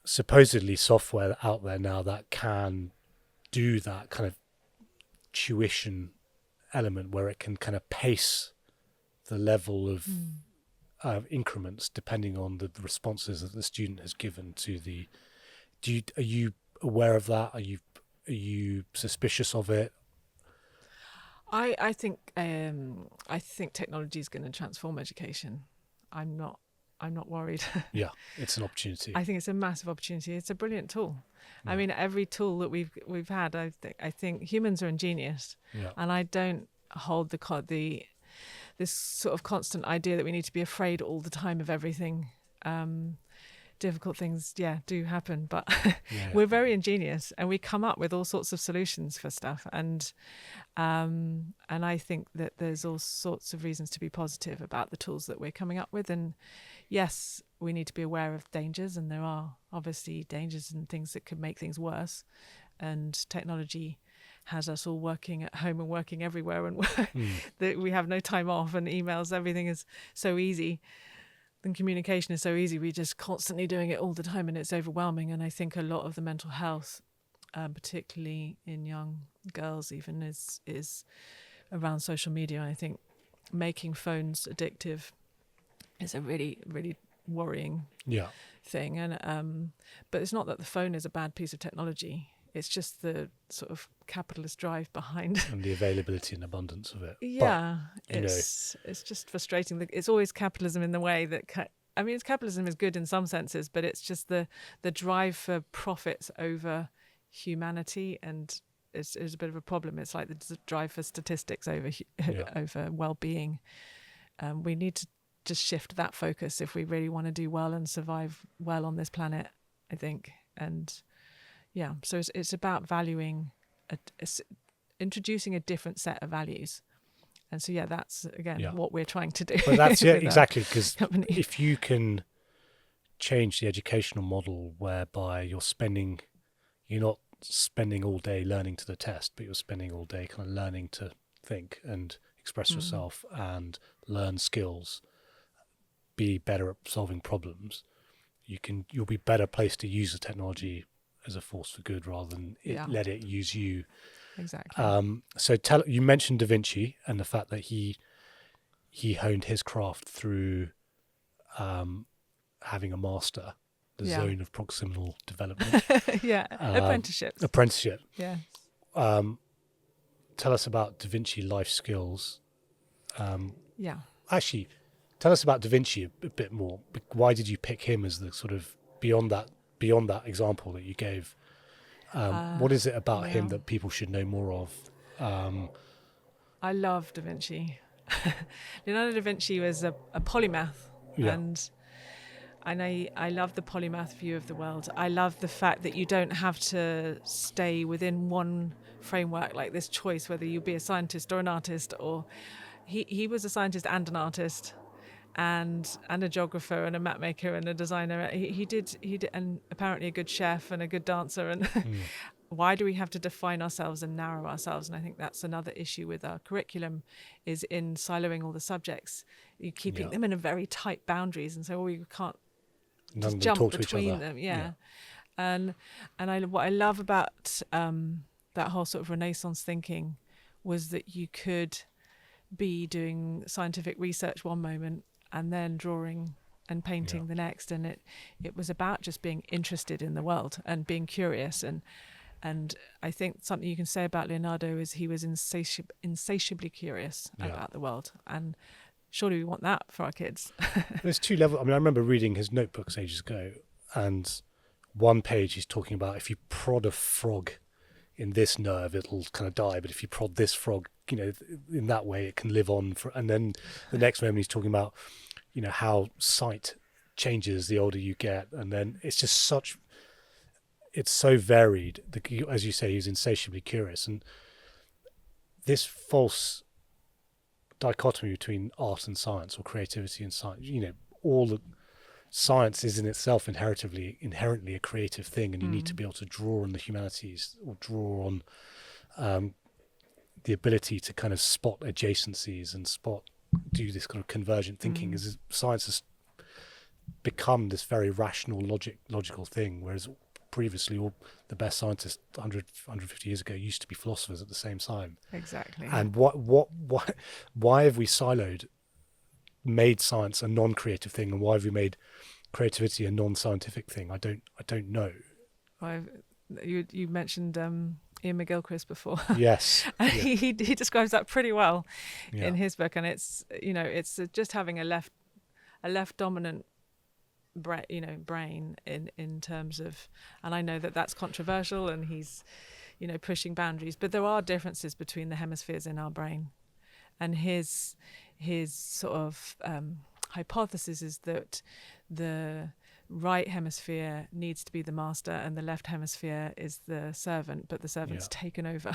A: supposedly software out there now that can do that kind of tuition element, where it can kind of pace the level of increments depending on the responses that the student has given to the. Are you aware of that? Are you suspicious of it?
B: I think technology is going to transform education. I'm not worried.
A: Yeah, it's an opportunity.
B: I think it's a massive opportunity. It's a brilliant tool. Yeah. I mean, every tool that we've had, I think humans are ingenious, and I don't hold this sort of constant idea that we need to be afraid all the time of everything. difficult things, do happen. But
A: Yeah.
B: we're very ingenious, and we come up with all sorts of solutions for stuff. And I think that there's all sorts of reasons to be positive about the tools that we're coming up with. And yes, we need to be aware of dangers, and there are obviously dangers and things that could make things worse. And technology has us all working at home and working everywhere, and that we have no time off, and emails, everything is so easy, and communication is so easy. We're just constantly doing it all the time, and it's overwhelming. And I think a lot of the mental health, particularly in young girls even, is around social media. And I think making phones addictive is a really, really worrying thing. And but it's not that the phone is a bad piece of technology. It's just the sort of capitalist drive behind,
A: and the availability and abundance of it.
B: Yeah, but, it's just frustrating. It's always capitalism in the way that capitalism is good in some senses, but it's just the drive for profits over humanity, and it's a bit of a problem. It's like the drive for statistics over well-being. We need to just shift that focus if we really want to do well and survive well on this planet, I think. And so it's about valuing, introducing a different set of values. And so, that's, again, what we're trying to do.
A: But that's exactly, because if you can change the educational model whereby you're not spending all day learning to the test, but you're spending all day kind of learning to think and express yourself and learn skills, be better at solving problems, you'll be better placed to use the technology as a force for good rather than let it use you.
B: Exactly.
A: So you mentioned Da Vinci and the fact that he honed his craft through having a master, the zone of proximal development. Apprenticeship.
B: Yeah.
A: Tell us about Da Vinci life skills. Actually, tell us about Da Vinci a bit more. Why did you pick him as the sort of beyond that example that you gave? What is it about him that people should know more of?
B: I love Da Vinci. Leonardo da Vinci was a polymath, and I love the polymath view of the world. I love the fact that you don't have to stay within one framework, like this choice whether you be a scientist or an artist. Or he was a scientist and an artist, and a geographer and a map maker and a designer. He did and apparently a good chef and a good dancer. And why do we have to define ourselves and narrow ourselves? And I think that's another issue with our curriculum, is in siloing all the subjects, you keeping them in a very tight boundaries, and so we can't just jump between them. And what I love about that whole sort of Renaissance thinking was that you could be doing scientific research one moment and then drawing and painting the next, and it was about just being interested in the world and being curious. And I think something you can say about Leonardo is he was insatiably curious about the world, and surely we want that for our kids.
A: There's two levels. I mean, I remember reading his notebooks ages ago, and one page he's talking about if you prod a frog in this nerve, it'll kind of die, but if you prod this frog, in that way it can live on. And then the next moment he's talking about, how sight changes the older you get, and then it's just it's so varied. As you say, he's insatiably curious, and this false dichotomy between art and science, or creativity and science, all the science is in itself inherently a creative thing, and you need to be able to draw on the humanities, or draw on the ability to kind of spot adjacencies and do this kind of convergent thinking. As science has become this very rational logical thing, whereas previously all the best scientists 150 years ago used to be philosophers at the same time.
B: Exactly.
A: And why have we made science a non-creative thing, and why have we made creativity a non-scientific thing? I don't know.
B: You mentioned Ian McGilchrist before.
A: Yes.
B: He describes that pretty well in his book, and it's just having a left dominant brain in terms of, and I know that that's controversial, and he's pushing boundaries, but there are differences between the hemispheres in our brain, and his sort of hypothesis is that the right hemisphere needs to be the master and the left hemisphere is the servant, but the servant's taken over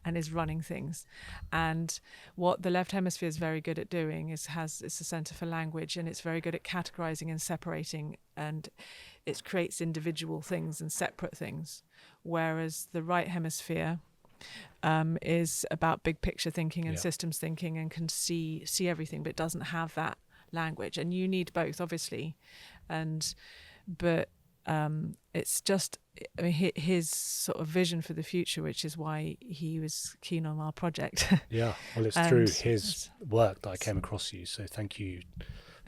B: and is running things. And what the left hemisphere is very good at doing is it's a center for language, and it's very good at categorizing and separating, and it creates individual things and separate things, whereas the right hemisphere is about big picture thinking and systems thinking, and can see everything, but doesn't have that language. And you need both, obviously. But it's just, I mean, his sort of vision for the future, which is why he was keen on our project.
A: Yeah, well, it's through his work that I came across you, so thank you,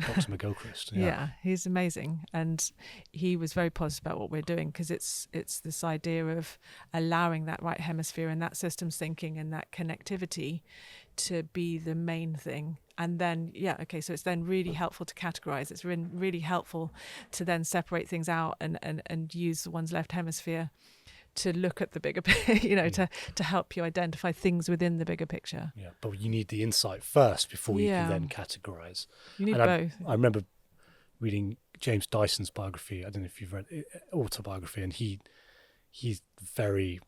A: Dr. McGilchrist.
B: Yeah, he's amazing, and he was very positive about what we're doing, because it's this idea of allowing that right hemisphere and that systems thinking and that connectivity to be the main thing. And then so it's then really helpful to categorize. It's really helpful to then separate things out and use one's left hemisphere to look at the bigger to help you identify things within the bigger picture.
A: Yeah, but you need the insight first before you can then categorize.
B: You need both.
A: I remember reading James Dyson's biography. I don't know if you've read autobiography, and he's very,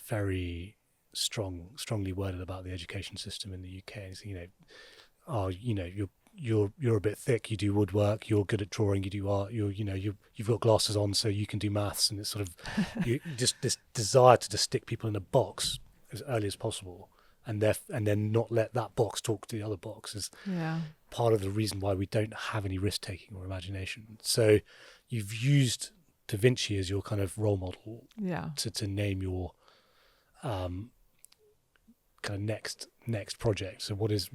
A: very strongly worded about the education system in the UK. And you're a bit thick, you do woodwork, you're good at drawing, you do art, you've got glasses on so you can do maths, and it's sort of just this desire to just stick people in a box as early as possible, and then not let that box talk to the other box is part of the reason why we don't have any risk taking or imagination. So you've used Da Vinci as your kind of role model to name your kind of next project. So what is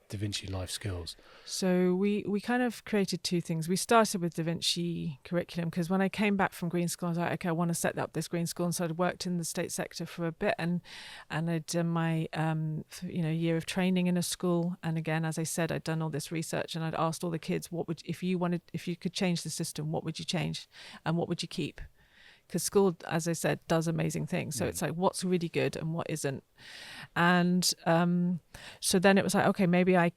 A: Da Vinci Life Skills?
B: So we kind of created two things. We started with Da Vinci curriculum, because when I came back from green school, I was like, okay, I want to set up this green school. And so I'd worked in the state sector for a bit, and I'd done my year of training in a school. And again, as I said, I'd done all this research, and I'd asked all the kids, if you could change the system, what would you change and what would you keep? Because school, as I said, does amazing things. So it's like, what's really good and what isn't. And so then it was like, okay, maybe I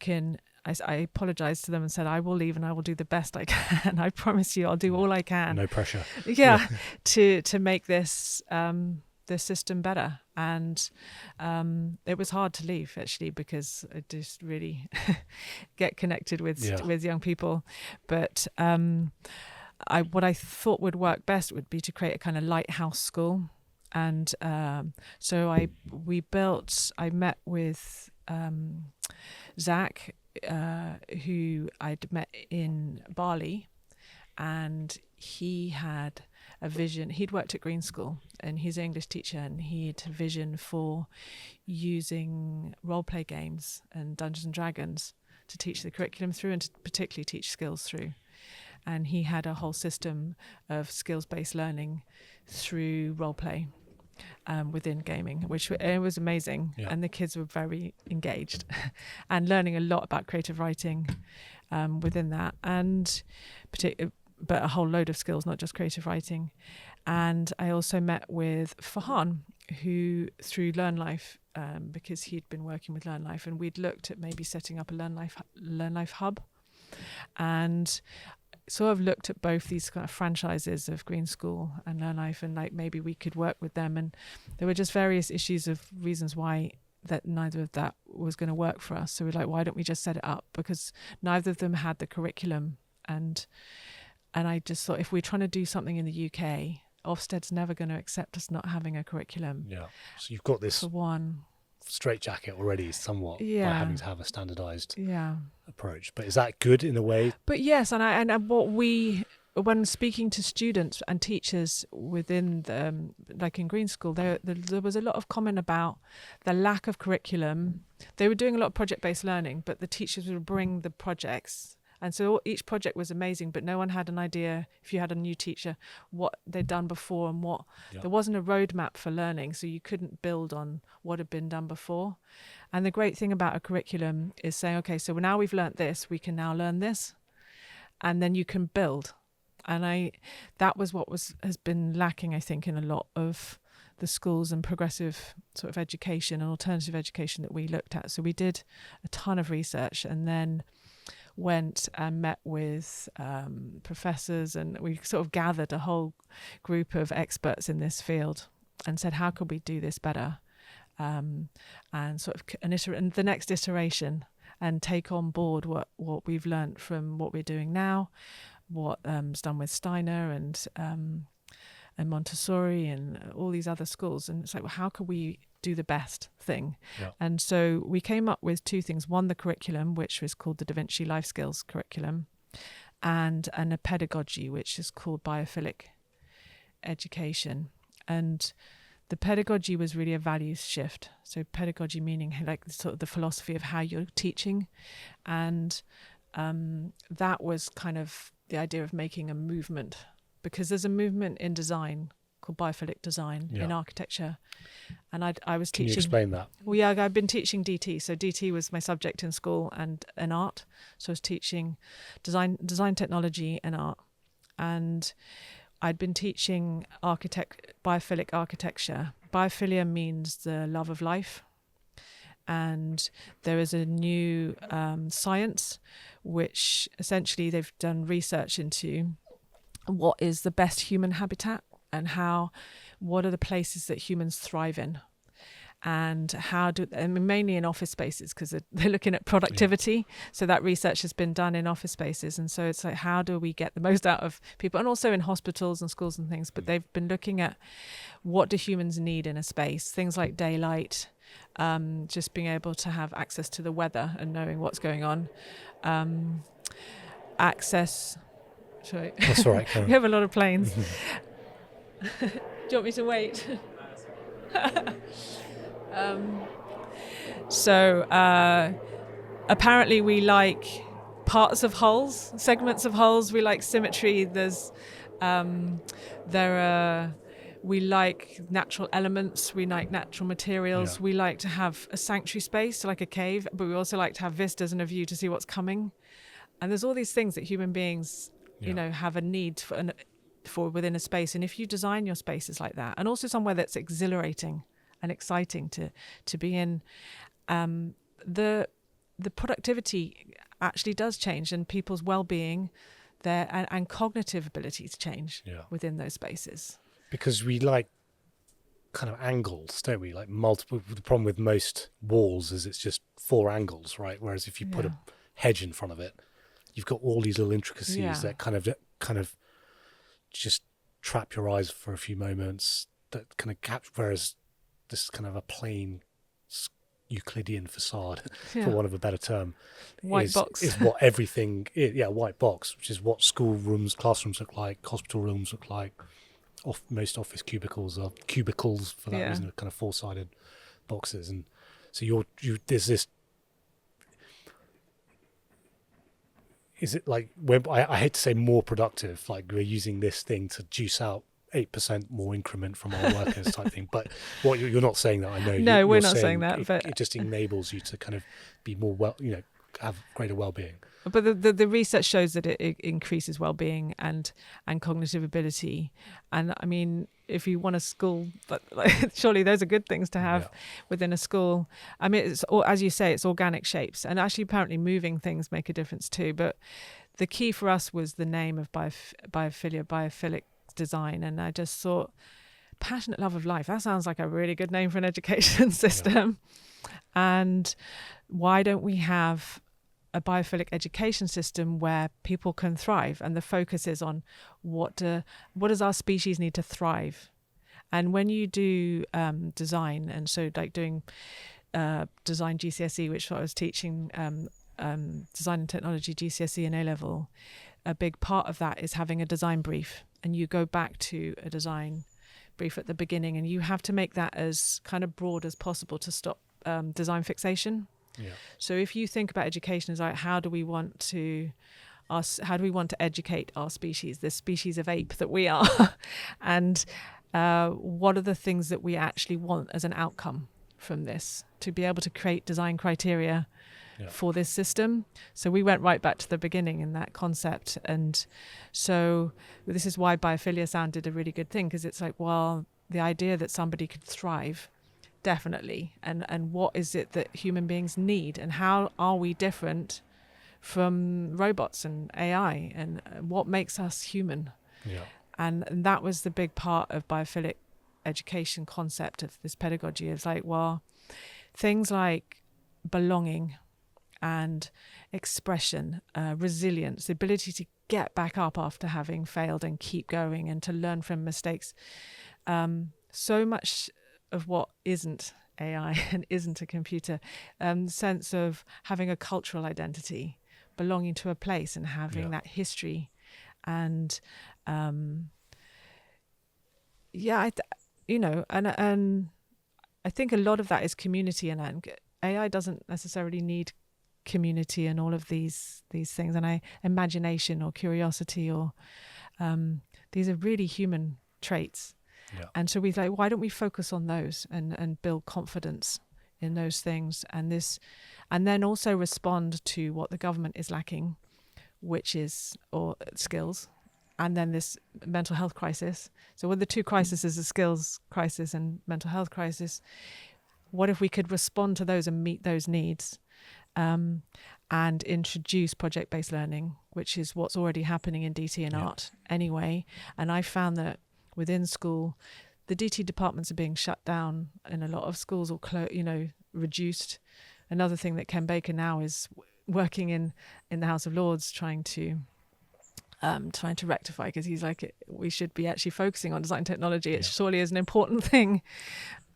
B: apologized to them and said, I will leave and I will do the best I can. I promise you, I'll do all I can.
A: No pressure.
B: To make this system better. And it was hard to leave, actually, because I just really get connected with young people. But what I thought would work best would be to create a kind of lighthouse school. And so I met with Zach, who I'd met in Bali, and he had a vision. He'd worked at Green School, and he's an English teacher, and he had a vision for using role-play games and Dungeons and Dragons to teach the curriculum through, and to particularly teach skills through. And he had a whole system of skills-based learning through role-play within gaming, which it was amazing. Yeah. And the kids were very engaged and learning a lot about creative writing within that, and but a whole load of skills, not just creative writing. And I also met with Farhan, who through Learn Life, because he'd been working with Learn Life, and we'd looked at maybe setting up a Learn Life hub, and sort of looked at both these kind of franchises of Green School and Learn Life, and like maybe we could work with them. And there were just various issues of reasons why that neither of that was going to work for us. So we're like, why don't we just set it up? Because neither of them had the curriculum, and I just thought, if we're trying to do something in the UK, Ofsted's never going to accept us not having a curriculum.
A: Yeah. So you've got this
B: for one
A: straitjacket already, somewhat, by having to have a standardized approach. But is that good in a way?
B: But yes, and what when speaking to students and teachers within like in Green School, there was a lot of comment about the lack of curriculum. They were doing a lot of project-based learning, but the teachers would bring the projects. And so each project was amazing, but no one had an idea, if you had a new teacher, what they'd done before, and there wasn't a roadmap for learning, so you couldn't build on what had been done before. And the great thing about a curriculum is saying, okay, so now we've learnt this, we can now learn this, and then you can build. And that was what has been lacking, I think, in a lot of the schools and progressive sort of education and alternative education that we looked at. So we did a ton of research, and then went and met with professors, and we sort of gathered a whole group of experts in this field and said, how could we do this better? And sort of and the next iteration, and take on board what we've learnt from what we're doing now, what's done with Steiner and Montessori and all these other schools. And it's like, well, how can we do the best thing?
A: Yeah.
B: And so we came up with two things. One, the curriculum, which was called the Da Vinci Life Skills Curriculum, and a pedagogy, which is called Biophilic Education. And the pedagogy was really a values shift. So pedagogy meaning like sort of the philosophy of how you're teaching. And that was kind of the idea of making a movement, because there's a movement in design called biophilic design in architecture. And I was teaching...
A: Can you explain that?
B: Well, yeah, I've been teaching DT. So DT was my subject in school, and art. So I was teaching design technology and art. And I'd been teaching biophilic architecture. Biophilia means the love of life. And there is a new science, which essentially they've done research into what is the best human habitat, and what are the places that humans thrive in, and mainly in office spaces, because they're looking at productivity. Yeah. So that research has been done in office spaces. And so it's like, how do we get the most out of people? And also in hospitals and schools and things. But they've been looking at what do humans need in a space, things like daylight, just being able to have access to the weather and knowing what's going on, access. Sorry.
A: That's all right, Karen.
B: We have a lot of planes. Do you want me to wait? Apparently we like parts of hulls, segments of hulls. We like symmetry. We like natural elements. We like natural materials. Yeah. We like to have a sanctuary space, like a cave, but we also like to have vistas and a view to see what's coming. And there's all these things that human beings, have a need for within a space. And if you design your spaces like that, and also somewhere that's exhilarating and exciting to be in, the productivity actually does change, and people's well-being and cognitive abilities change within those spaces.
A: Because we like kind of angles, don't we? Like multiple. The problem with most walls is it's just 4 angles, right? Whereas if you put a hedge in front of it, you've got all these little intricacies that kind of just trap your eyes for a few moments, that kind of capture. Whereas this is kind of a plain Euclidean facade, for want of a better term,
B: white box
A: is what everything is. Yeah, white box, which is what classrooms look like, hospital rooms look like. Most office cubicles are cubicles for that reason, kind of 4-sided boxes. And so there's this. Is it like, I hate to say more productive, like we're using this thing to juice out 8% more increment from our workers type thing? But what you're not saying that, I know.
B: No, we're not saying that, but
A: it just enables you to kind of be more have greater well-being.
B: But the research shows that it increases well-being and cognitive ability. And I mean, if you want a school, but surely those are good things to have within a school. I mean, it's, as you say, it's organic shapes, and actually apparently moving things make a difference too. But the key for us was the name of biophilic design. And I just thought, passionate love of life, that sounds like a really good name for an education system. And why don't we have a biophilic education system where people can thrive, and the focus is on what does our species need to thrive? And when you do design, and so like doing design GCSE, which I was teaching, design and technology GCSE and A-level, a big part of that is having a design brief, and you go back to a design brief at the beginning, and you have to make that as kind of broad as possible to stop design fixation. Yeah. So if you think about education as like, how do we want to educate our species, this species of ape that we are, and what are the things that we actually want as an outcome from this, to be able to create design criteria for this system. So we went right back to the beginning in that concept. And so this is why biophilia sounded a really good thing, because it's like, well, the idea that somebody could thrive, definitely, and what is it that human beings need, and how are we different from robots and AI and what makes us human.
A: Yeah.
B: And that was the big part of biophilic education concept of this pedagogy. It's like, well, things like belonging and expression, resilience, the ability to get back up after having failed and keep going and to learn from mistakes. So much of what isn't AI and isn't a computer, sense of having a cultural identity, belonging to a place and having that history. And and I think a lot of that is community, and AI doesn't necessarily need community and all of these things, and imagination or curiosity or these are really human traits. And so we like, why don't we focus on those and build confidence in those things, and then also respond to what the government is lacking, which is or skills, and then this mental health crisis. So with the two crises, the skills crisis and mental health crisis, what if we could respond to those and meet those needs, and introduce project-based learning, which is what's already happening in DT and art anyway. And I found that within school, the DT departments are being shut down in a lot of schools or reduced. Another thing that Ken Baker now is working in the House of Lords trying to rectify, because he's like, we should be actually focusing on design technology. It surely is an important thing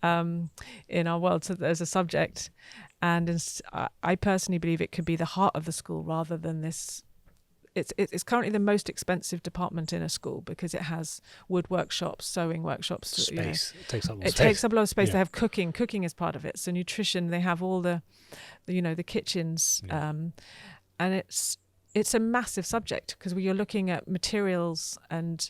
B: in our world. So there's a subject, and I personally believe it could be the heart of the school rather than this. It's currently the most expensive department in a school because it has wood workshops, sewing workshops.
A: Space. It takes up a lot of
B: space. It takes up a lot of space. They have cooking. Cooking is part of it. So nutrition. They have all the kitchens, and it's a massive subject because you're looking at materials and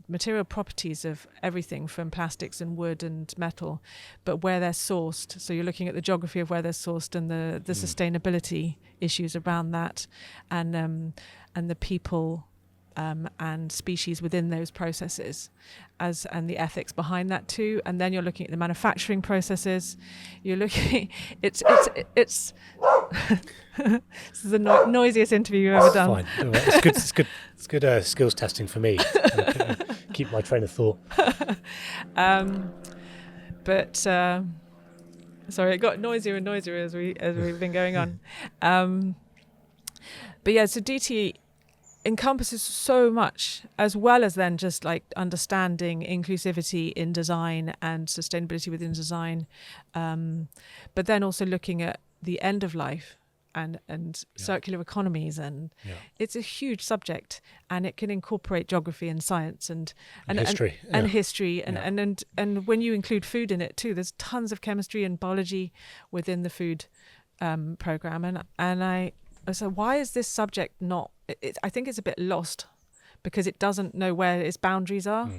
B: material properties of everything from plastics and wood and metal, but where they're sourced. So you're looking at the geography of where they're sourced and the sustainability issues around that, and the people and species within those processes, and the ethics behind that too. And then you're looking at the manufacturing processes. You're looking. It's this is the noisiest interview you've ever done.
A: Fine. It's good. It's good skills testing for me. Keep my train of thought.
B: But sorry, it got noisier and noisier as we've been going on. But yeah, so DT encompasses so much, as well as then just like understanding inclusivity in design and sustainability within design, but then also looking at the end of life and circular economies, and it's a huge subject, and it can incorporate geography and science and history and when you include food in it too, there's tons of chemistry and biology within the food program, and I so why is this subject not? I think it's a bit lost because it doesn't know where its boundaries are,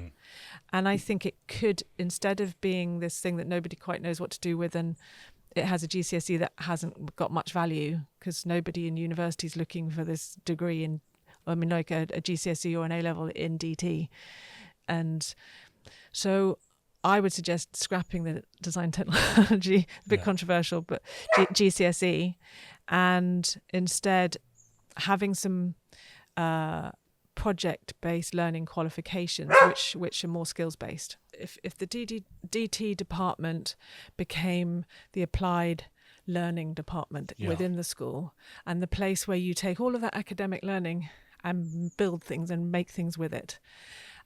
B: and I think it could, instead of being this thing that nobody quite knows what to do with, and it has a GCSE that hasn't got much value because nobody in university is looking for this degree in, like a GCSE or an A-level in DT. And so I would suggest scrapping the design technology, a bit controversial, but GCSE, and instead having some project-based learning qualifications, which are more skills-based. If the DT department became the applied learning department within the school, and the place where you take all of that academic learning and build things and make things with it,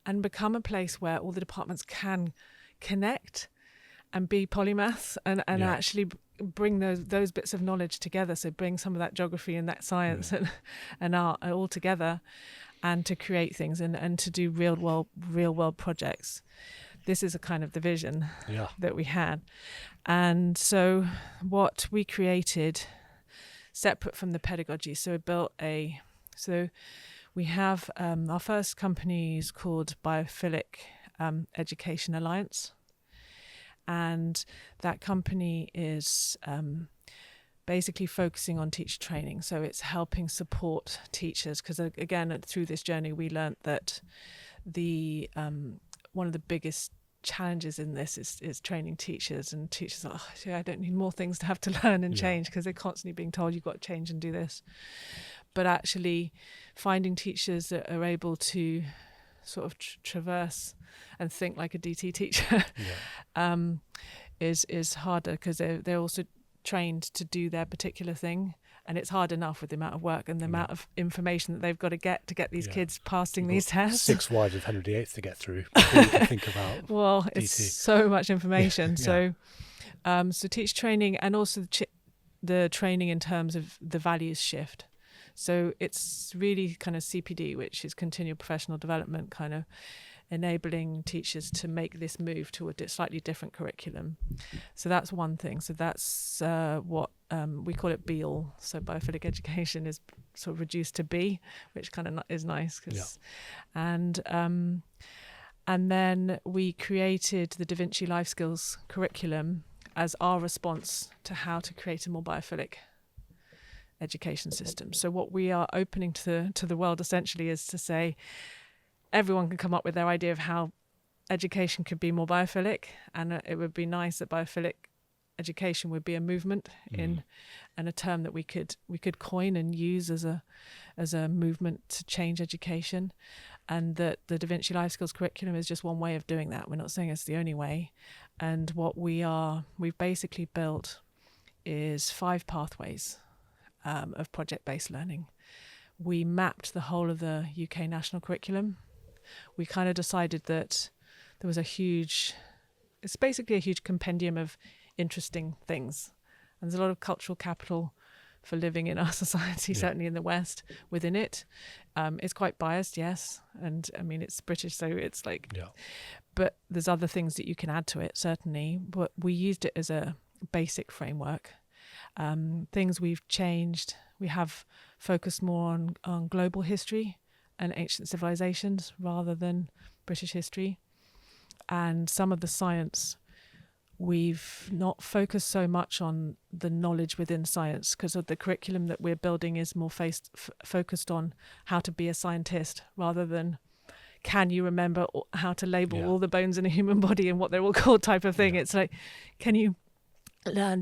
B: and become a place where all the departments can connect and be polymaths and actually bring those bits of knowledge together. So bring some of that geography and that science and art all together, and to create things and to do real world projects. This is a kind of the vision that we had. And so what we created, separate from the pedagogy, so we have our first company is called Biophilic Education Alliance. And that company is basically focusing on teacher training. So it's helping support teachers, because again, through this journey, we learnt that one of the biggest challenges in this is training teachers, and teachers are like, oh, I don't need more things to have to learn and change, because they're constantly being told you've got to change and do this. But actually finding teachers that are able to sort of traverse and think like a DT teacher is harder, because they're also trained to do their particular thing, and it's hard enough with the amount of work and the amount of information that they've got to get these kids passing these tests.
A: 6 wives of Henry VIII to get through before you can think about
B: well,
A: DT.
B: It's so much information. So teach training, and also the training in terms of the values shift. So it's really kind of CPD, which is continual professional development, kind of enabling teachers to make this move to a slightly different curriculum. So that's one thing. So that's what we call it BEAL. So Biophilic Education is sort of reduced to B, which kind of is nice. And then we created the Da Vinci Life Skills curriculum as our response to how to create a more biophilic education system. So what we are opening to the world essentially is to say everyone can come up with their idea of how education could be more biophilic, and it would be nice that biophilic education would be a movement and a term that we could coin and use as a movement to change education, and that the Da Vinci Life Skills curriculum is just one way of doing that. We're not saying it's the only way. And what we've basically built is 5 pathways of project-based learning. We mapped the whole of the UK national curriculum. We kind of decided that there was it's basically a huge compendium of interesting things. And there's a lot of cultural capital for living in our society, certainly in the West, within it. It's quite biased, yes. And I mean, it's British, so it's like, but there's other things that you can add to it, certainly. But we used it as a basic framework. Things we've changed, we have focused more on global history and ancient civilizations rather than British history. And some of the science, we've not focused so much on the knowledge within science, because of the curriculum that we're building is more focused on how to be a scientist rather than can you remember how to label all the bones in a human body and what they're all called type of thing. It's like, can you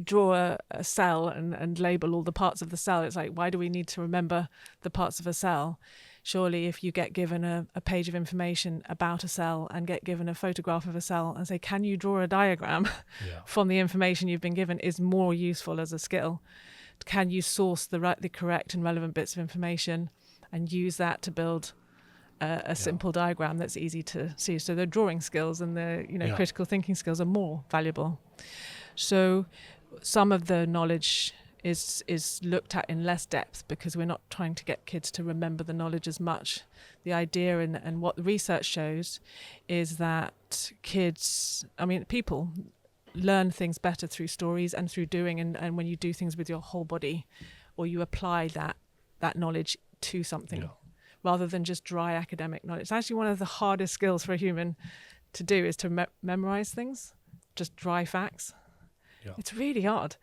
B: draw a cell and label all the parts of the cell? It's like, why do we need to remember the parts of a cell? Surely if you get given a page of information about a cell and get given a photograph of a cell and say, can you draw a diagram from the information you've been given, is more useful as a skill. Can you source the correct and relevant bits of information and use that to build a simple diagram that's easy to see? So the drawing skills and the critical thinking skills are more valuable. So some of the knowledge is looked at in less depth, because we're not trying to get kids to remember the knowledge as much. The idea and what the research shows is that people learn things better through stories and through doing, and when you do things with your whole body, or you apply that knowledge to something rather than just dry academic knowledge. It's actually one of the hardest skills for a human to do, is to memorize things, just dry facts. It's really hard.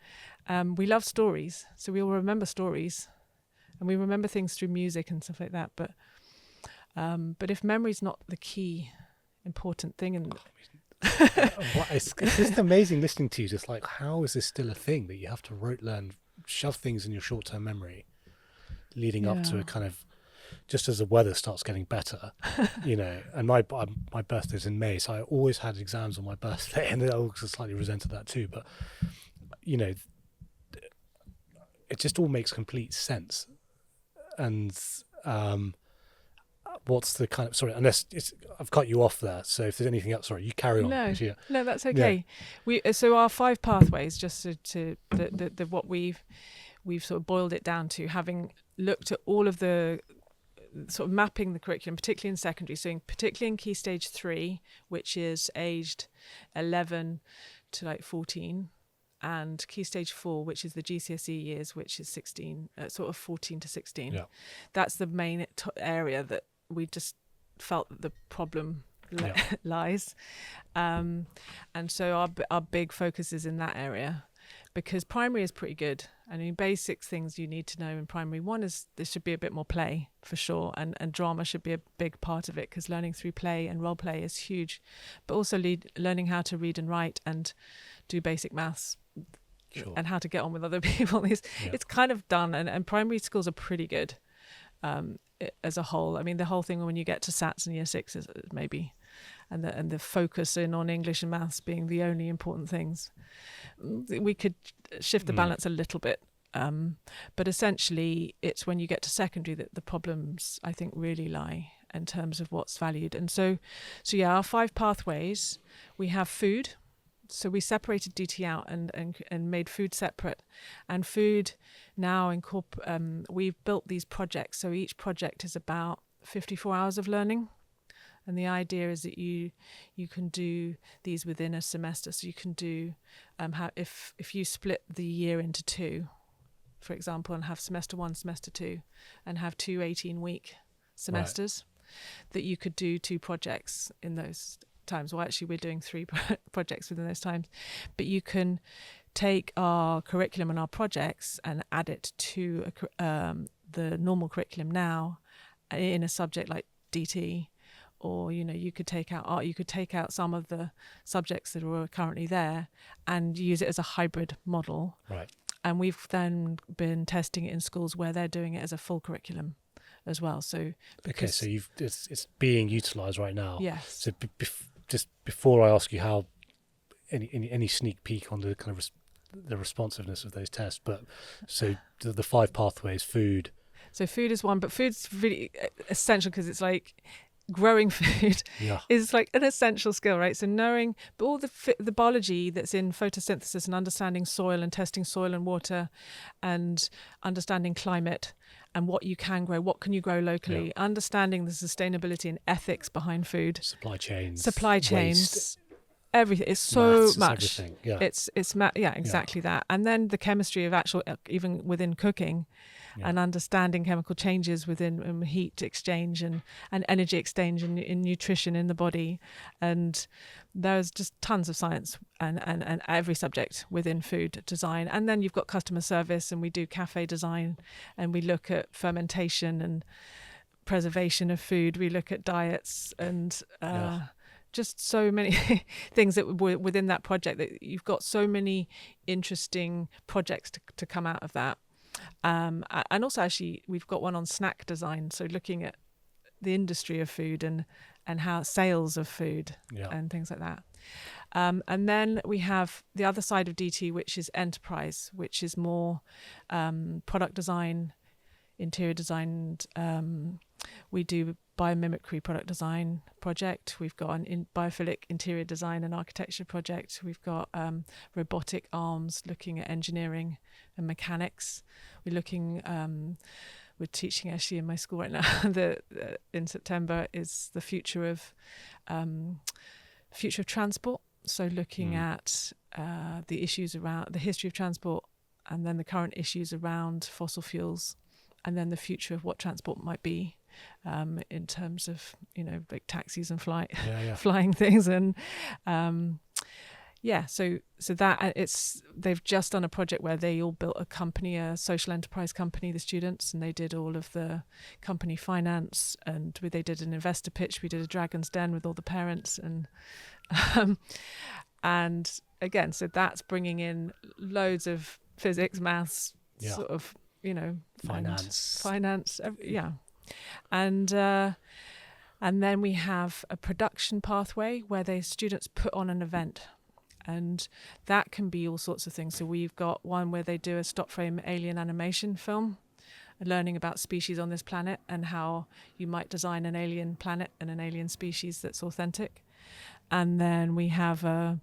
B: We love stories, so we all remember stories, and we remember things through music and stuff like that. But if memory's not the key important thing,
A: it's just amazing listening to you. Just like, how is this still a thing that you have to shove things in your short-term memory, leading up to a kind of, just as the weather starts getting better, and my birthday's in May, so I always had exams on my birthday, and I also slightly resented that too. But it just all makes complete sense. And what's the kind of, sorry, unless I've cut you off there, so if there's anything else, sorry, you carry on.
B: No, that's okay. So our 5 pathways, just to what we've sort of boiled it down to, having looked at all of the sort of mapping the curriculum, particularly in secondary, so particularly in Key Stage 3, which is aged 11 to like 14, and Key Stage 4, which is the GCSE years, which is 14 to 16. That's the main area that we just felt that the problem lies, and so our big focus is in that area. because primary is pretty good. I mean, basic things you need to know in primary. One is there should be a bit more play for sure, and drama should be a big part of it, because learning through play and role play is huge. But also learning how to read and write and do basic maths.
A: Sure.
B: And how to get on with other people. It's kind of done, and primary schools are pretty good as a whole. I mean, the whole thing when you get to SATs in year 6 is maybe, and the focus in on English and maths being the only important things. We could shift the balance a little bit, but essentially it's when you get to secondary that the problems, I think, really lie in terms of what's valued. And so yeah, our 5 pathways, we have food. So we separated DT out and made food separate, and food now we've built these projects. So each project is about 54 hours of learning, and the idea is that you can do these within a semester. So you can do if you split the year into 2, for example, and have semester 1, semester 2, and have 2 18-week semesters, that you could do 2 projects in those times. Well, actually we're doing 3 projects within those times, but you can take our curriculum and our projects and add it to the normal curriculum now in a subject like DT, or you could take out art, you could take out some of the subjects that are currently there and use it as a hybrid model.
A: Right.
B: And we've then been testing it in schools where they're doing it as a full curriculum as well. So
A: so it's being utilised right now.
B: Yes.
A: So just before I ask you how any sneak peek on the kind of the responsiveness of those tests, but so the 5 pathways: food. So
B: food is one, but food's really essential because it's like growing food is like an essential skill, right? So knowing but all the biology that's in photosynthesis and understanding soil and testing soil and water and understanding climate and what you can grow, what can you grow locally, understanding the sustainability and ethics behind food, supply chains, waste, everything. It's so
A: maths,
B: much.
A: It's everything.
B: It's exactly that. And then the chemistry of actual, even within cooking, and understanding chemical changes within heat exchange and energy exchange in nutrition in the body. And there's just tons of science and every subject within food design. And then you've got customer service, and we do cafe design, and we look at fermentation and preservation of food. We look at diets and just so many things that were within that project, that you've got so many interesting projects to come out of that. And also actually we've got one on snack design, so looking at the industry of food and how sales of food and things like that. And then we have the other side of DT, which is enterprise, which is more product design, interior design. We do biomimicry product design project. We've got an biophilic interior design and architecture project. We've got robotic arms looking at engineering and mechanics. We're teaching actually in my school right now in September is the future of transport. So looking at the issues around the history of transport, and then the current issues around fossil fuels, and then the future of what transport might be in terms of like taxis and flying things. And so that they've just done a project where they all built a company, a social enterprise company, the students, and they did all of the company finance, and they did an investor pitch. We did a Dragon's Den with all the parents, and again, so that's bringing in loads of physics, maths, sort of finance, and then we have a production pathway where the students put on an event, and that can be all sorts of things. So we've got one where they do a stop frame alien animation film, learning about species on this planet and how you might design an alien planet and an alien species that's authentic. And then we have a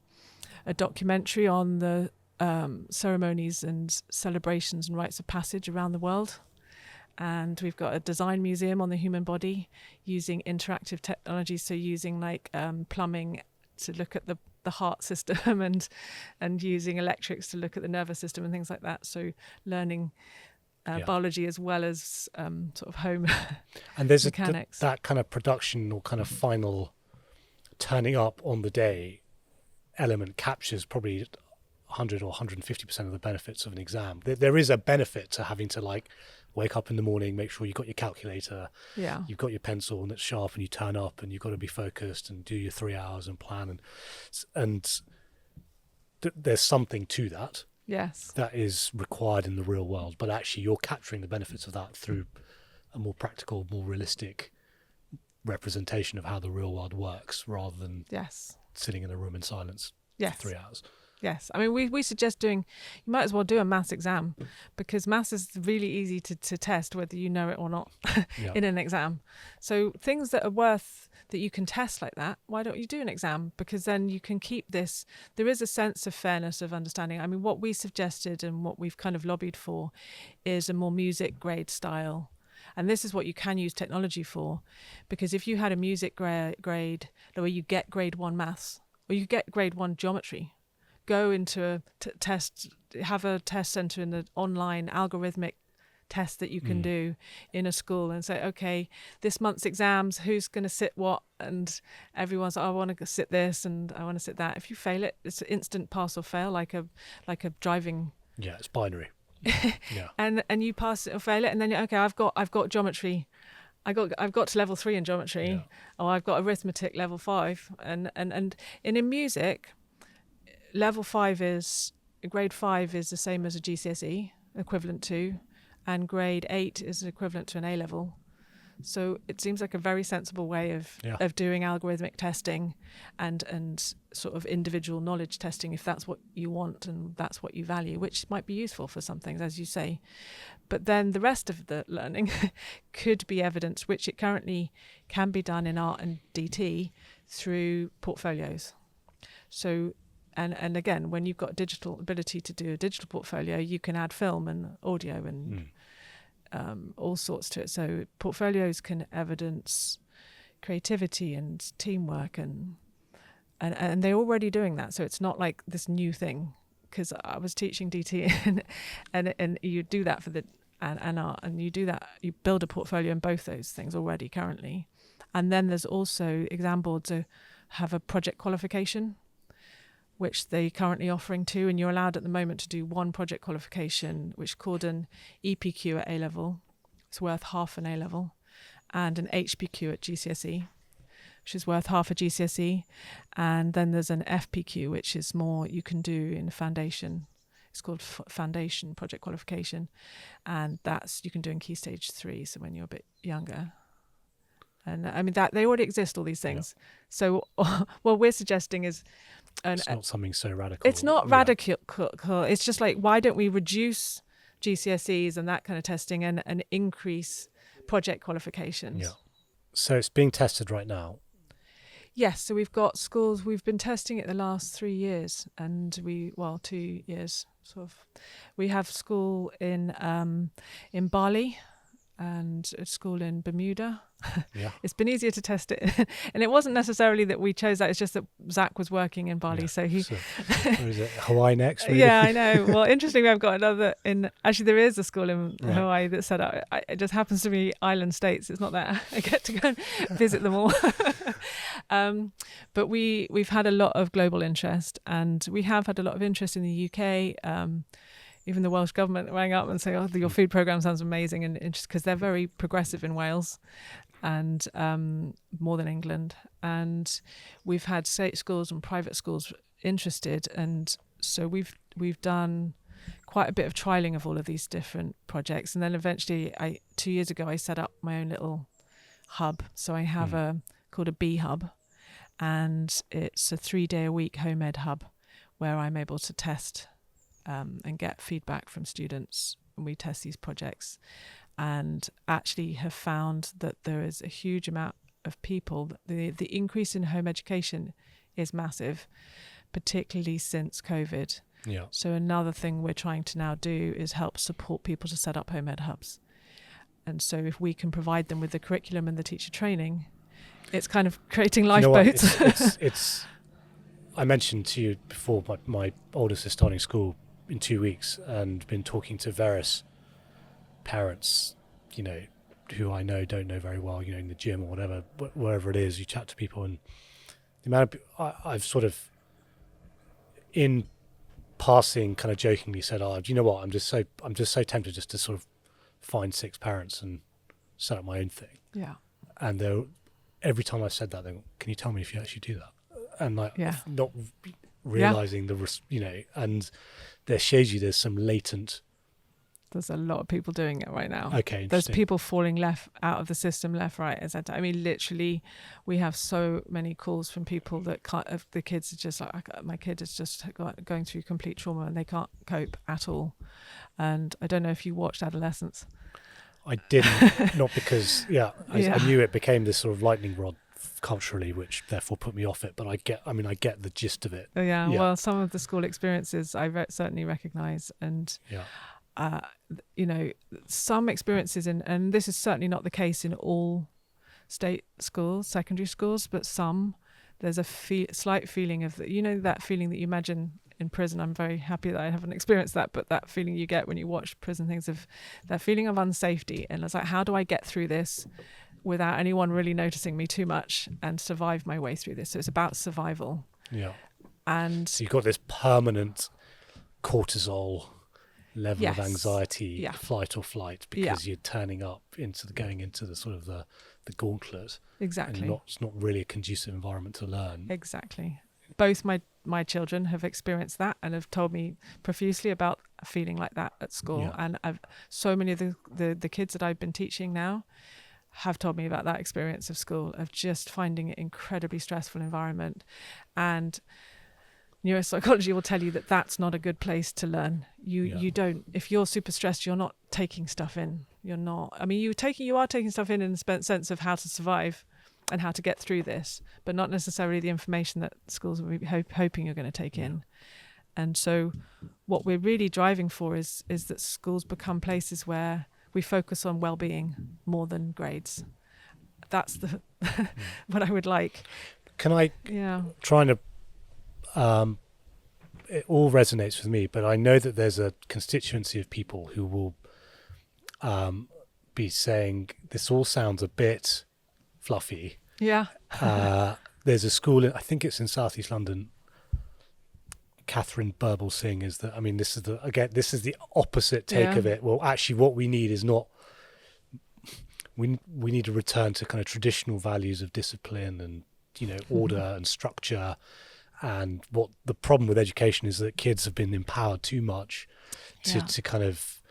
B: documentary on the ceremonies and celebrations and rites of passage around the world. And we've got a design museum on the human body using interactive technology, so using like plumbing to look at the heart system and using electrics to look at the nervous system and things like that. So learning biology as well as sort of home
A: and there's
B: mechanics.
A: That kind of production or kind of final turning up on the day element captures probably 100 or 150% of the benefits of an exam. There is a benefit to having to like wake up in the morning, make sure you've got your calculator, you've got your pencil and it's sharp, and you turn up and you've got to be focused and do your 3 hours and plan, and there's something to that.
B: Yes.
A: That is required in the real world, but actually you're capturing the benefits of that through a more practical, more realistic representation of how the real world works, rather than sitting in a room in silence for 3 hours.
B: Yes. I mean, we suggest you might as well do a maths exam, because maths is really easy to test whether you know it or not in an exam. So things that you can test like that, why don't you do an exam? Because then you can keep this. There is a sense of fairness, of understanding. I mean, what we suggested and what we've kind of lobbied for is a more music grade style. And this is what you can use technology for, because if you had a music grade where you get grade 1 maths or you get grade 1 geometry, go into a test, have a test center in the online algorithmic test that you can do in a school, and say, okay, this month's exams, who's going to sit what? And everyone's like, I want to sit this and I want to sit that. If you fail it, it's an instant pass or fail, like a driving.
A: Yeah, it's binary.
B: And you pass it or fail it, and then okay, I've got geometry. I've got to level 3 in geometry, or I've got arithmetic level 5, and in music, level 5 is grade 5 is the same as a GCSE equivalent to, and grade 8 is equivalent to an A level. So it seems like a very sensible way of doing algorithmic testing and sort of individual knowledge testing, if that's what you want and that's what you value, which might be useful for some things, as you say. But then the rest of the learning could be evidence, which it currently can be done in art and DT through portfolios. So, and again, when you've got digital ability to do a digital portfolio, you can add film and audio and all sorts to it. So portfolios can evidence creativity and teamwork, and they're already doing that. So it's not like this new thing, because I was teaching DT and you do that for the and art, and you do that, you build a portfolio in both those things already currently. And then there's also exam boards that have a project qualification, which they're currently offering too, and you're allowed at the moment to do one project qualification, which is called an EPQ at A level. It's worth half an A level, and an HPQ at GCSE, which is worth half a GCSE. And then there's an FPQ, which is more you can do in foundation. It's called foundation project qualification, and that's you can do in Key Stage 3, so when you're a bit younger. And I mean that they already exist, all these things. So what we're suggesting is,
A: it's not something so radical.
B: It's not radical. It's just like, why don't we reduce GCSEs and that kind of testing and increase project qualifications?
A: Yeah. So it's being tested right now.
B: Yes. So we've got schools. We've been testing it the last 3 years, and 2 years sort of. We have school in Bali and a school in Bermuda. It's been easier to test it, and it wasn't necessarily that we chose that. It's just that Zach was working in Bali, so he.
A: Where is it? Hawaii next? Really?
B: Yeah, I know. Well, interestingly, I've got another in. Actually, there is a school in Hawaii that's set up. It just happens to be island states. It's not that I get to go and visit them all. But we've had a lot of global interest, and we have had a lot of interest in the UK. Even the Welsh government rang up and said, "Oh, your food programme sounds amazing," and just because they're very progressive in Wales, and more than England. And we've had state schools and private schools interested, and so we've done quite a bit of trialling of all of these different projects. And then eventually, 2 years ago, I set up my own little hub. So I have called a B Hub, and it's a 3-day-a-week home ed hub where I'm able to test and get feedback from students when we test these projects, and actually have found that there is a huge amount of people. The increase in home education is massive, particularly since COVID.
A: Yeah.
B: So another thing we're trying to now do is help support people to set up home ed hubs. And so if we can provide them with the curriculum and the teacher training, it's kind of creating lifeboats.
A: It's I mentioned to you before, my oldest is starting school in 2 weeks, and been talking to various parents, who I don't know very well, in the gym or whatever, wherever it is, you chat to people, and the amount of I've sort of, in passing kind of jokingly said, "Oh, do you know what? I'm just so tempted just to sort of find 6 parents and set up my own thing."
B: Yeah.
A: And every time I said that, they go, "Can you tell me if you actually do that?" And like not realizing and there shows you there's some latent.
B: There's a lot of people doing it right now.
A: Okay,
B: there's people falling out of the system, left, right. I mean, literally, we have so many calls from people that the kids are just like, my kid is just going through complete trauma and they can't cope at all. And I don't know if you watched Adolescence.
A: I didn't, not because I knew it became this sort of lightning rod culturally, which therefore put me off it. But I get the gist of it.
B: Yeah. Well, some of the school experiences I certainly recognise, and some experiences and this is certainly not the case in all state schools, secondary schools, but there's a slight feeling of that feeling that you imagine in prison. I'm very happy that I haven't experienced that, but that feeling you get when you watch prison things, of that feeling of unsafety, and it's like, how do I get through this without anyone really noticing me too much and survive my way through this? So it's about survival.
A: Yeah.
B: And
A: so you've got this permanent cortisol level of anxiety, flight or flight, because you're turning up going into the sort of the gauntlet.
B: Exactly.
A: And it's not really a conducive environment to learn.
B: Exactly. Both my children have experienced that and have told me profusely about feeling like that at school.
A: Yeah.
B: And so many of the kids that I've been teaching now have told me about that experience of school, of just finding it incredibly stressful environment. And neuropsychology will tell you that that's not a good place to learn. You don't, if you're super stressed, you're not taking stuff in. You're not, I mean, you are taking stuff in the sense of how to survive and how to get through this, but not necessarily the information that schools will be hoping you're going to take in. And so what we're really driving for is that schools become places where we focus on well-being more than grades. That's what I would like.
A: Can I trying to it all resonates with me, but I know that there's a constituency of people who will be saying this all sounds a bit fluffy.
B: Yeah.
A: There's a school I think it's in Southeast London. Catherine Burble Singh is that. I mean, this is the opposite take of it. Well, actually, what we need is not. We need to return to kind of traditional values of discipline and order and structure. And what the problem with education is that kids have been empowered too much to kind of,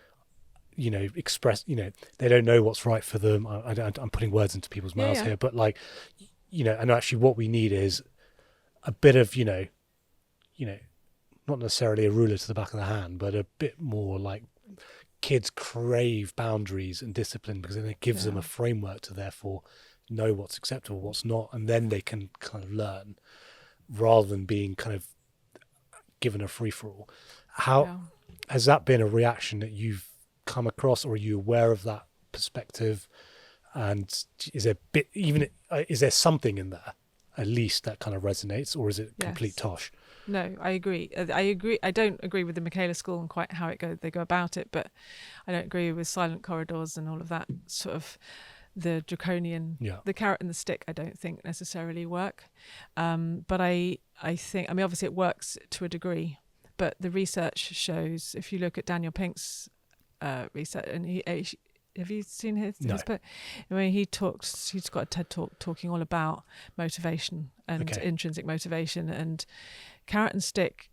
A: express, they don't know what's right for them. I'm putting words into people's mouths here, but and actually what we need is a bit of, not necessarily a ruler to the back of the hand, but a bit more like kids crave boundaries and discipline, because then it gives them a framework to therefore know what's acceptable, what's not, and then they can kind of learn, rather than being kind of given a free-for-all. How has that been a reaction that you've come across, or are you aware of that perspective? And is there something in there at least that kind of resonates, or is it complete tosh?
B: No, I agree. I don't agree with the Michaela School and quite how they go about it, but I don't agree with silent corridors and all of that sort of the draconian, the carrot and the stick. I don't think necessarily work. But I think, I mean, obviously it works to a degree, but the research shows, if you look at Daniel Pink's research, and have you seen his book? I mean, he's got a TED talk talking all about motivation and intrinsic motivation, and carrot and stick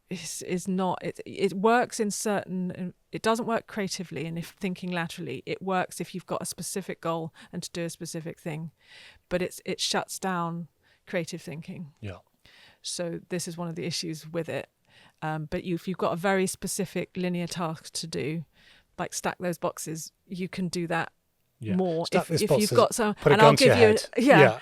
B: is not, it works in certain, it doesn't work creatively and if thinking laterally. It works if you've got a specific goal and to do a specific thing, but it shuts down creative thinking. So this is one of the issues with it. But if you've got a very specific linear task to do, like stack those boxes, you can do that more if you've got some, and I'll give you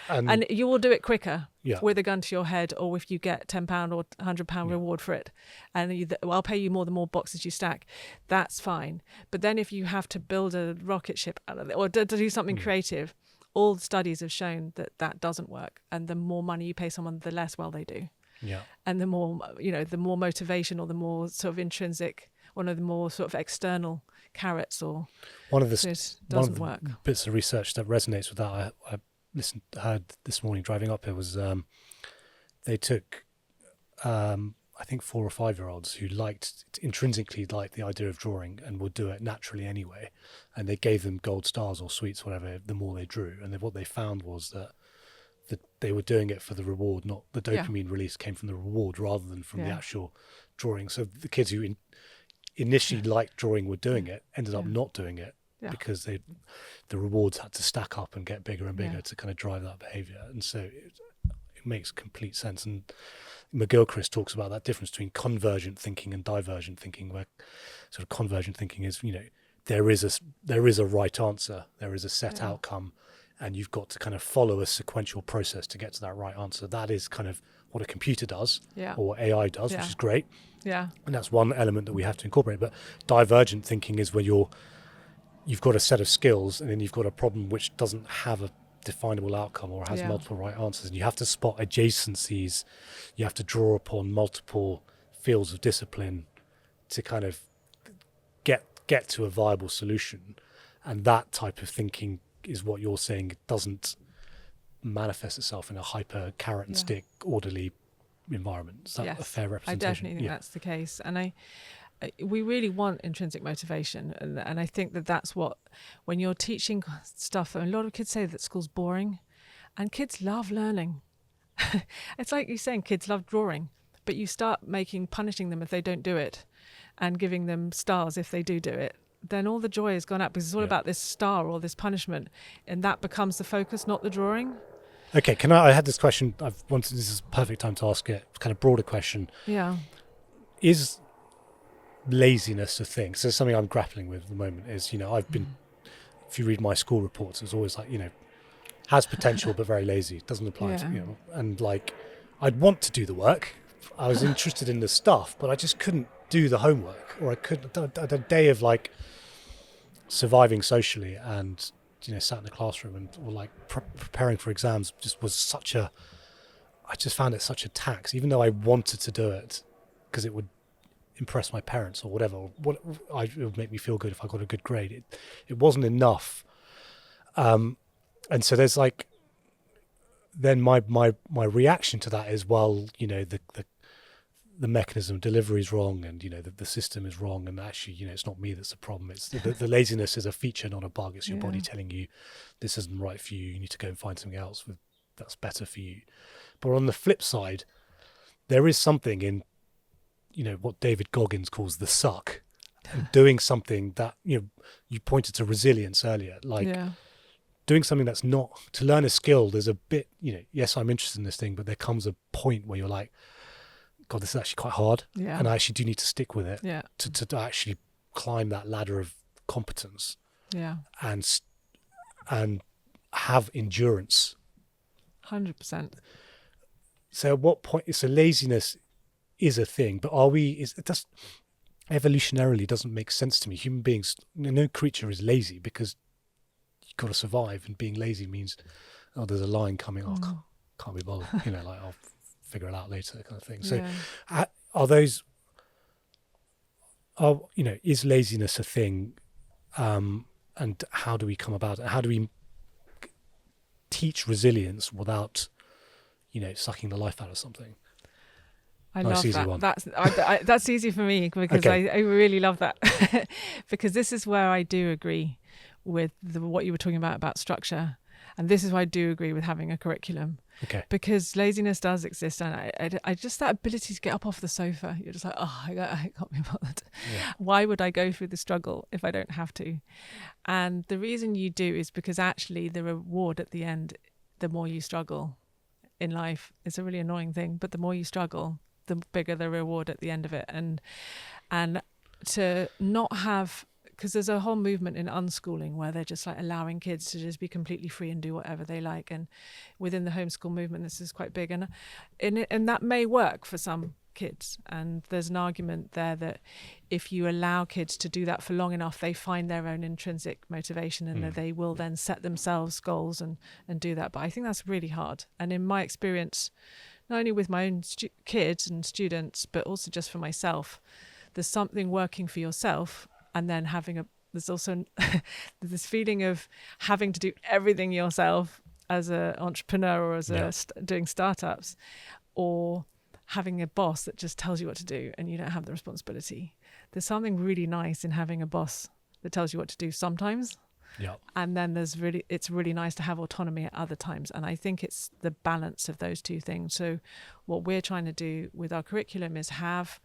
B: and you will do it quicker with a gun to your head, or if you get £10 or £100 reward for it, and I'll pay you more the more boxes you stack. That's fine. But then if you have to build a rocket ship out of it, or to do something creative, all the studies have shown that doesn't work, and the more money you pay someone, the less well they do. And the more the more motivation, or the more sort of intrinsic, or the more sort of external carrots, or
A: one of the
B: work.
A: Bits of research that resonates with that I heard this morning driving up here was they took I I think 4 or 5-year-olds who intrinsically liked the idea of drawing and would do it naturally anyway, and they gave them gold stars or sweets, whatever, the more they drew. And what they found was that they were doing it for the reward, not the dopamine release came from the reward rather than from the actual drawing. So the kids who initially liked drawing were doing it, ended up not doing it because the rewards had to stack up and get bigger and bigger to kind of drive that behavior. And so it makes complete sense. And McGilchrist talks about that difference between convergent thinking and divergent thinking, where sort of convergent thinking is, there is a right answer, there is a set outcome, and you've got to kind of follow a sequential process to get to that right answer. That is kind of what a computer does, or what AI does, which is great.
B: Yeah.
A: And that's one element that we have to incorporate. But divergent thinking is where you've got a set of skills and then you've got a problem which doesn't have a definable outcome or has multiple right answers, and you have to spot adjacencies, you have to draw upon multiple fields of discipline to kind of get to a viable solution. And that type of thinking is what you're saying doesn't manifest itself in a hyper carrot and stick orderly environment. Is that a fair representation?
B: I definitely think that's the case. And we really want intrinsic motivation, and I think that's what, when you're teaching stuff, a lot of kids say that school's boring, and kids love learning. It's like you're saying kids love drawing, but you start punishing them if they don't do it and giving them stars if they do it, then all the joy has gone out, because it's all about this star or this punishment, and that becomes the focus, not the drawing.
A: Okay, I had this question, this is a perfect time to ask it, kind of broader question.
B: Yeah.
A: Is laziness a thing? So something I'm grappling with at the moment is, I've been, if you read my school reports, it's always like, has potential but very lazy, doesn't apply to, and like, I'd want to do the work, I was interested in the stuff, but I just couldn't do the homework, or I had a day of like surviving socially and, sat in the classroom and or like preparing for exams I just found it such a tax, even though I wanted to do it because it would impress my parents or whatever, it would make me feel good if I got a good grade. It wasn't enough. And so there's like, then my reaction to that is, well, the mechanism of delivery is wrong, and the system is wrong, and actually it's not me that's the problem. It's the laziness is a feature, not a bug. It's your body telling you this isn't right for you, you need to go and find something else that's better for you. But on the flip side, there is something in what David Goggins calls the suck, and doing something that you pointed to resilience earlier, like doing something that's not, to learn a skill, there's a bit, yes, I'm interested in this thing, but there comes a point where you're like, God, this is actually quite hard, and I actually do need to stick with it to actually climb that ladder of competence, and have endurance.
B: 100%.
A: So at what point? So laziness is a thing, but evolutionarily doesn't make sense to me. Human beings, no creature is lazy, because you've got to survive, and being lazy means, there's a lion coming, can't be bothered, like I'll figure it out later, kind of thing. So is laziness a thing, and how do we come about it? How do we teach resilience without sucking the life out of something?
B: I love that. That's easy for me, because I really love that. Because this is where I do agree with what you were talking about structure, and this is why I do agree with having a curriculum. Okay. Because laziness does exist, and I just, that ability to get up off the sofa, you're just like, I can't be bothered. Yeah. Why would I go through the struggle if I don't have to? And the reason you do is because actually the reward at the end, the more you struggle in life, it's a really annoying thing, but the more you struggle, the bigger the reward at the end of it. And to not have, because there's a whole movement in unschooling where they're just like allowing kids to just be completely free and do whatever they like. And within the homeschool movement, this is quite big. And that may work for some kids. And there's an argument there that if you allow kids to do that for long enough, they find their own intrinsic motivation, and that they will then set themselves goals and do that. But I think that's really hard. And in my experience, not only with my own kids and students, but also just for myself, there's something working for yourself, and then there's also this feeling of having to do everything yourself as an entrepreneur or as doing startups, or having a boss that just tells you what to do and you don't have the responsibility. There's something really nice in having a boss that tells you what to do sometimes.
A: Yeah.
B: And then it's really nice to have autonomy at other times. And I think it's the balance of those two things. So what we're trying to do with our curriculum is have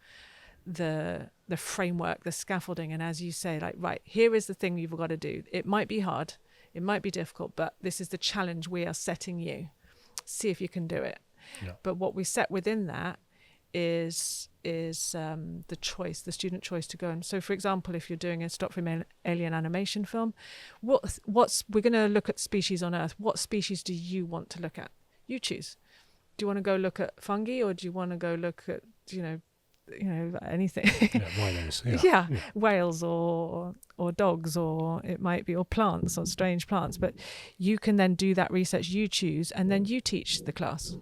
B: the framework, the scaffolding. And as you say, like, right, here is the thing you've got to do. It might be hard, it might be difficult, but this is the challenge we are setting you. See if you can do it.
A: Yeah.
B: But what we set within that is the choice, the student choice to go. And so, for example, if you're doing a stop frame alien animation film, we're going to look at species on Earth. What species do you want to look at? You choose. Do you want to go look at fungi, or do you want to go look at anything?
A: Rhinos.
B: Yeah, whales or dogs, or it might be or plants or strange plants. But you can then do that research. You choose, and then you teach the class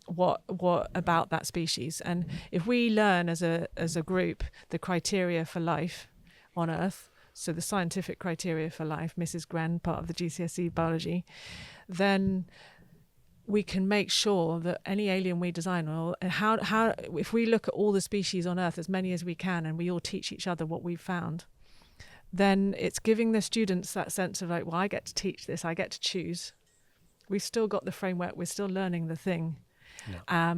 B: what about that species. And if we learn as a group the criteria for life on Earth, so the scientific criteria for life, Mrs. Gren, part of the GCSE biology, then we can make sure that any alien we design, or how if we look at all the species on Earth, as many as we can, and we all teach each other what we've found, then it's giving the students that sense of like, well, I get to teach this, I get to choose. We've still got the framework, we're still learning the thing. Yeah.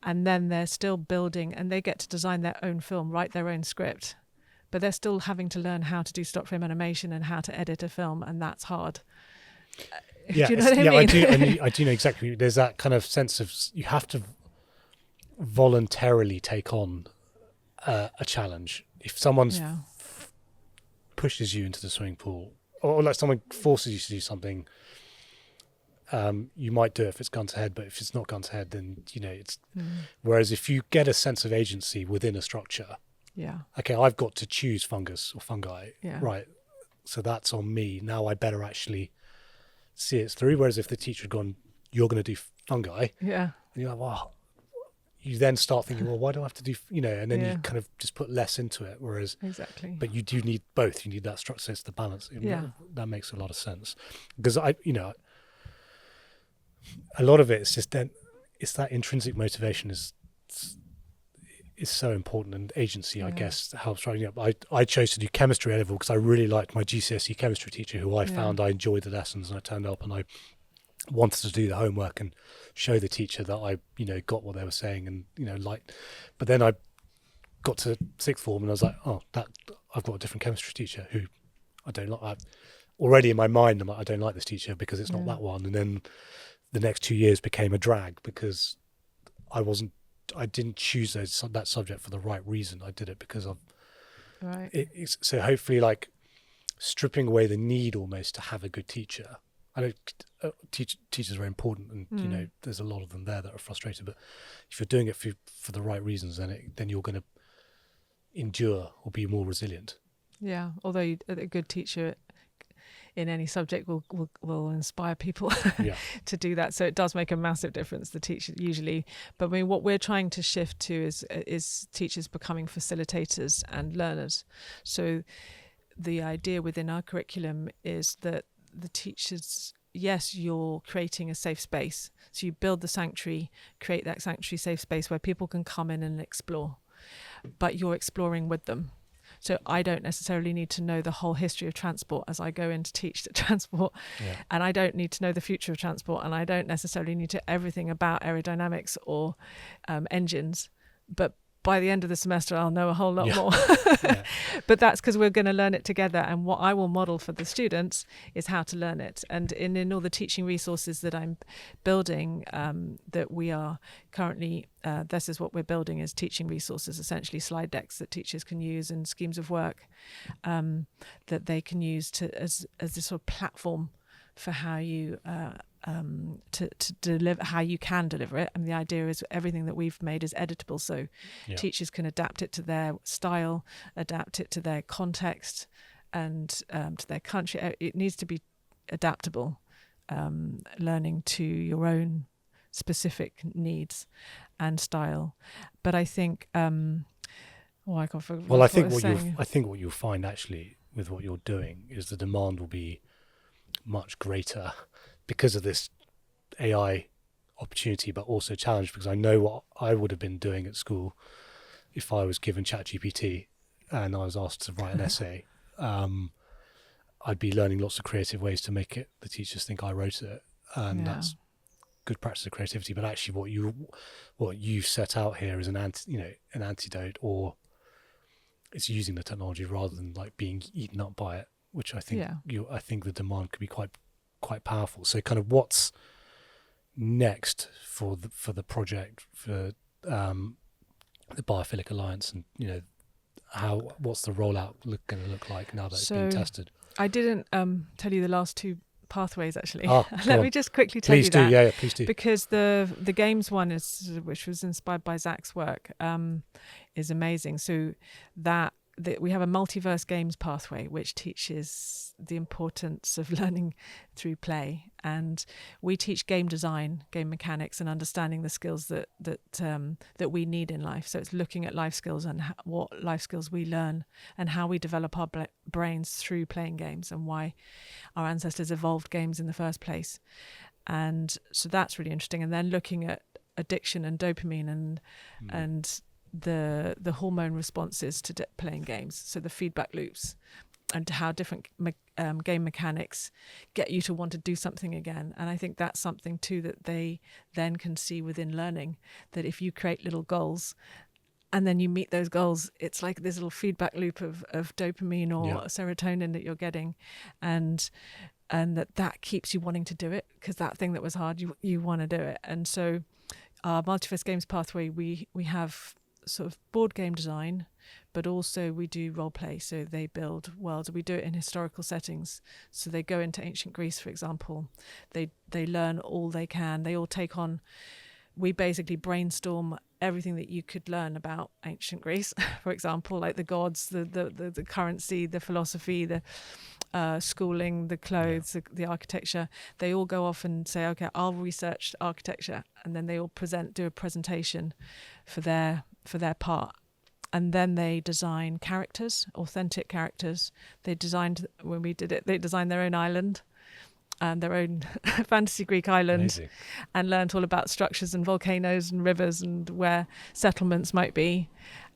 B: And then they're still building, and they get to design their own film, write their own script, but they're still having to learn how to do stop frame animation and how to edit a film, and that's hard.
A: Yeah,
B: do you know what I mean?
A: I do know exactly. There's that kind of sense of you have to voluntarily take on a challenge. If someone pushes you into the swimming pool, or like someone forces you to do something, you might do it if it's gun to head, but if it's not gun to head, then it's. Whereas if you get a sense of agency within a structure, okay, I've got to choose fungus or fungi, right? So that's on me. Now I better actually see it through. Whereas if the teacher had gone, you're going to do fungi, and you're like, well, you then start thinking, well, why do I have to do, and then you kind of just put less into it. Whereas, but you do need both. You need that structure. So it's the balance. That makes a lot of sense, because a lot of it is just then it's that intrinsic motivation is so important, and agency, I guess, helps writing up. I chose to do chemistry A level because I really liked my GCSE chemistry teacher, who I found I enjoyed the lessons, and I turned up and I wanted to do the homework and show the teacher that I got what they were saying, and liked. But then I got to sixth form and I was like, I've got a different chemistry teacher who I don't like. Already in my mind, I'm like, I don't like this teacher because it's not that one. And then the next 2 years became a drag because I didn't choose that subject for the right reason. I did it because of so hopefully, like, stripping away the need almost to have a good teacher. I know teachers are very important, and there's a lot of them there that are frustrated. But if you're doing it for the right reasons, then you're going to endure or be more resilient. Yeah, although a good teacher in any subject will inspire people to do that. So it does make a massive difference, the teacher usually. But I mean, what we're trying to shift to is teachers becoming facilitators and learners. So the idea within our curriculum is that the teachers, yes, you're creating a safe space. So you build the sanctuary, create that sanctuary safe space where people can come in and explore, but you're exploring with them. So I don't necessarily need to know the whole history of transport as I go in to teach the transport. And I don't need to know the future of transport. And I don't necessarily need to everything about aerodynamics or engines. But by the end of the semester, I'll know a whole lot more. But that's because we're going to learn it together. And what I will model for the students is how to learn it. And in all the teaching resources that I'm building, that we are currently, this is what we're building, is teaching resources, essentially slide decks that teachers can use and schemes of work that they can use as this sort of platform for how you to deliver, how you can deliver it. And the idea is everything that we've made is editable, so teachers can adapt it to their style, adapt it to their context, and to their country. It needs to be adaptable, learning to your own specific needs and style. But I think I think what you'll find actually with what you're doing is the demand will be much greater because of this AI opportunity, but also challenge, because I know what I would have been doing at school if I was given ChatGPT and I was asked to write an essay. I'd be learning lots of creative ways to make it the teachers think I wrote it, and that's good practice of creativity. But actually, what you set out here is an antidote, or it's using the technology rather than like being eaten up by it, which I think I think the demand could be quite powerful. So, kind of what's next for the project for the Biophilic Alliance, and what's the rollout going to look like now that it's being tested?
B: I didn't tell you the last two pathways actually.
A: Let
B: me just quickly tell you that.
A: Yeah, please do.
B: Because the games one which was inspired by Zach's work, is amazing. So we have a multiverse games pathway which teaches the importance of learning through play, and we teach game design, game mechanics, and understanding the skills that we need in life. So it's looking at life skills and what life skills we learn and how we develop our brains through playing games, and why our ancestors evolved games in the first place. And so that's really interesting. And then looking at addiction and dopamine and the hormone responses to playing games, so the feedback loops, and how different game mechanics get you to want to do something again. And I think that's something too that they then can see within learning, that if you create little goals and then you meet those goals, it's like this little feedback loop of dopamine or serotonin that you're getting, and that keeps you wanting to do it, because that thing that was hard, you want to do it. And so our multiverse games pathway, we have sort of board game design, but also we do role play. So they build worlds. We do it in historical settings. So they go into ancient Greece, for example. They learn all they can. They all take on. We basically brainstorm everything that you could learn about ancient Greece, for example, like the gods, the currency, the philosophy, the schooling, the clothes, the architecture. They all go off and say, okay, I'll research architecture, and then they all do a presentation for their part. And then they design characters, authentic characters. When we did it, they designed their own island, and their own fantasy Greek island. Amazing. And learned all about structures and volcanoes and rivers and where settlements might be.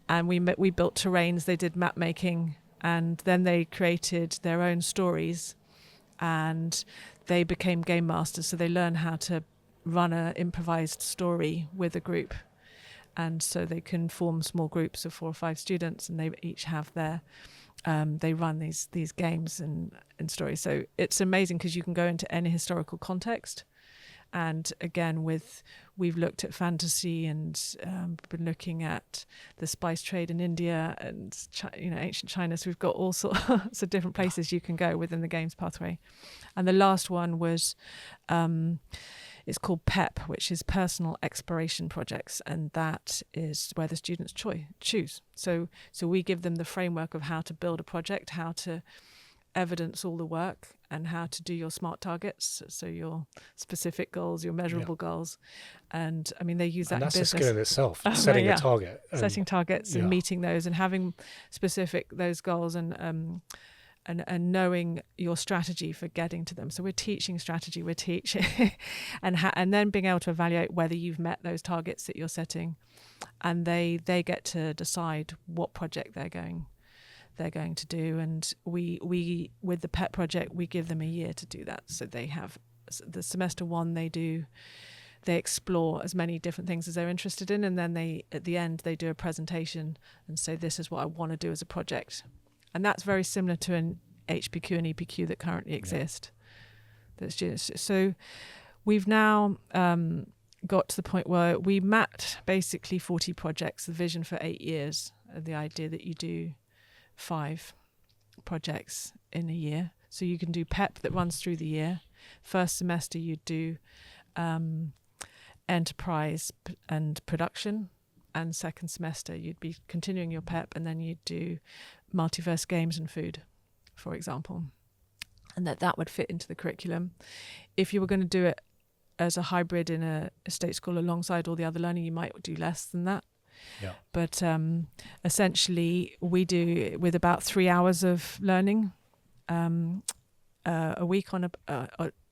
B: And we built terrains. They did map making, and then they created their own stories, and they became game masters. So they learn how to run an improvised story with a group. And so they can form small groups of 4 or 5 students, and they each have their they run these games and stories. So it's amazing, because you can go into any historical context. And again, we've looked at fantasy, and been looking at the spice trade in India and ancient China. So we've got all sorts of different places you can go within the games pathway. And the last one was it's called PEP, which is Personal Exploration Projects, and that is where the students choose. So we give them the framework of how to build a project, how to evidence all the work, and how to do your SMART targets, so your specific goals, your measurable goals. And I mean, they use that in business.
A: That's a skill in itself, setting a target.
B: Setting targets and meeting those, and having specific those goals, and knowing your strategy for getting to them. So we're teaching strategy, we're teaching and then being able to evaluate whether you've met those targets that you're setting, and they get to decide what project they're going to do. And we with the PET project, we give them a year to do that. So they have the semester one, they explore as many different things as they're interested in, and then at the end they do a presentation and say, this is what I want to do as a project. And that's very similar to an HPQ and EPQ that currently exist. That students. So we've now got to the point where we mapped basically 40 projects, the vision for 8 years, the idea that you do 5 projects in a year. So you can do PEP that runs through the year. First semester you do enterprise and production, and second semester you'd be continuing your PEP, and then you'd do multiverse games and food, for example, and that would fit into the curriculum. If you were going to do it as a hybrid in a state school alongside all the other learning, you might do less than that. Yeah. But essentially we do with about 3 hours of learning a week on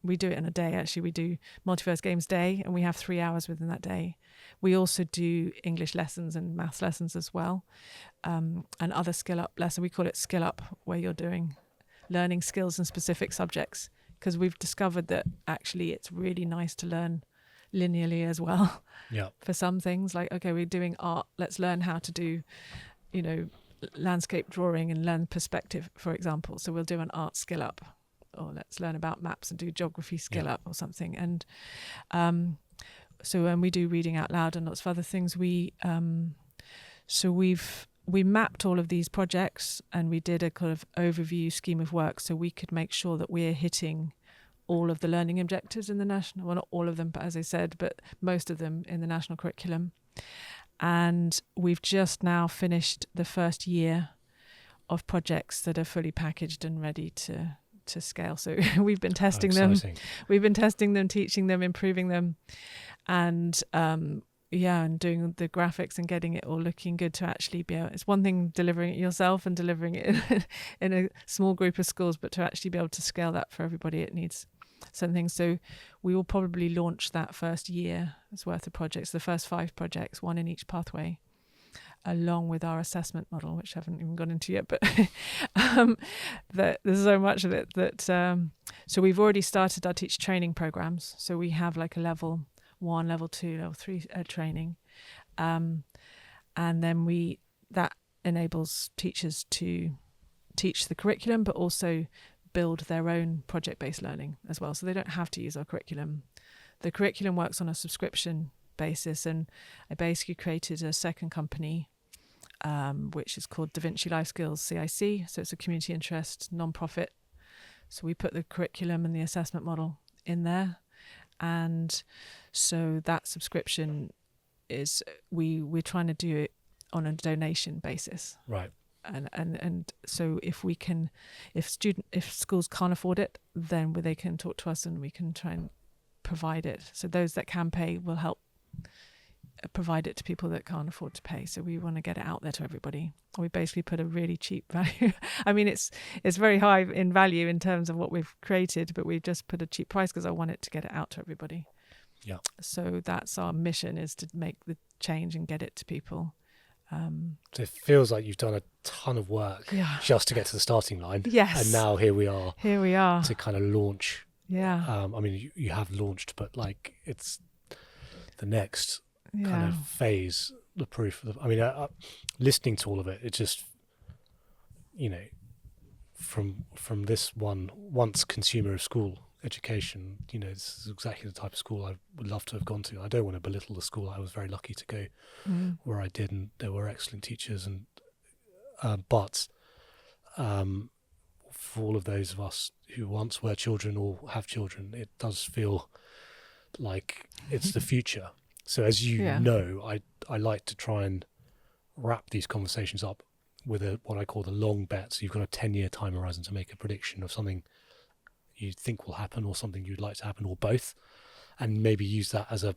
B: we do it in a day. Actually, we do multiverse games day, and we have 3 hours within that day. We also do English lessons and maths lessons as well, and other skill up lessons. We call it skill up, where you're doing learning skills in specific subjects, because we've discovered that actually it's really nice to learn linearly as well.
A: Yeah.
B: For some things, like, okay, we're doing art, let's learn how to do, landscape drawing and learn perspective, for example. So we'll do an art skill up, or let's learn about maps and do geography skill up or something. And so when we do reading out loud and lots of other things, we mapped all of these projects, and we did a kind of overview scheme of work, so we could make sure that we're hitting all of the learning objectives in the national, well, not all of them, but as I said, but most of them in the national curriculum. And we've just now finished the first year of projects that are fully packaged and ready to scale. So we've been testing them. We've been testing them, teaching them, improving them, and and doing the graphics and getting it all looking good to actually be able. It's one thing delivering it yourself and delivering it in a small group of schools, but to actually be able to scale that for everybody, it needs some things. So we will probably launch that first year's worth of projects, the first 5 projects, 1 in each pathway, along with our assessment model, which I haven't even gone into yet, but there's so much of it that so we've already started our teacher training programs. So we have like a level 1, level 2, level 3 training, and then that enables teachers to teach the curriculum, but also build their own project-based learning as well. So they don't have to use our curriculum. The curriculum works on a subscription basis, and I basically created a second company, which is called Da Vinci Life Skills CIC. So it's a community interest non-profit. So we put the curriculum and the assessment model in there, and so that subscription is we're trying to do it on a donation basis,
A: right?
B: And so if schools can't afford it, then they can talk to us and we can try and provide it. So those that can pay will help provide it to people that can't afford to pay. So we want to get it out there to everybody. We basically put a really cheap value. I mean, it's very high in value in terms of what we've created, but we've just put a cheap price because I want it to get it out to everybody.
A: Yeah.
B: So that's our mission, is to make the change and get it to people.
A: So it feels like you've done a ton of work just to get to the starting line.
B: Yes.
A: And now here we are to kind of launch.
B: Yeah.
A: I mean, you have launched, but like it's the next kind of phase, the proof. Listening to all of it, it just, from this once consumer of school education, this is exactly the type of school I would love to have gone to. I don't want to belittle the school. I was very lucky to go where I did, and there were excellent teachers, and but for all of those of us who once were children or have children, it does feel like it's the future. So as you know, I like to try and wrap these conversations up with what I call the long bet. So you've got a 10-year time horizon to make a prediction of something you think will happen, or something you'd like to happen, or both, and maybe use that as a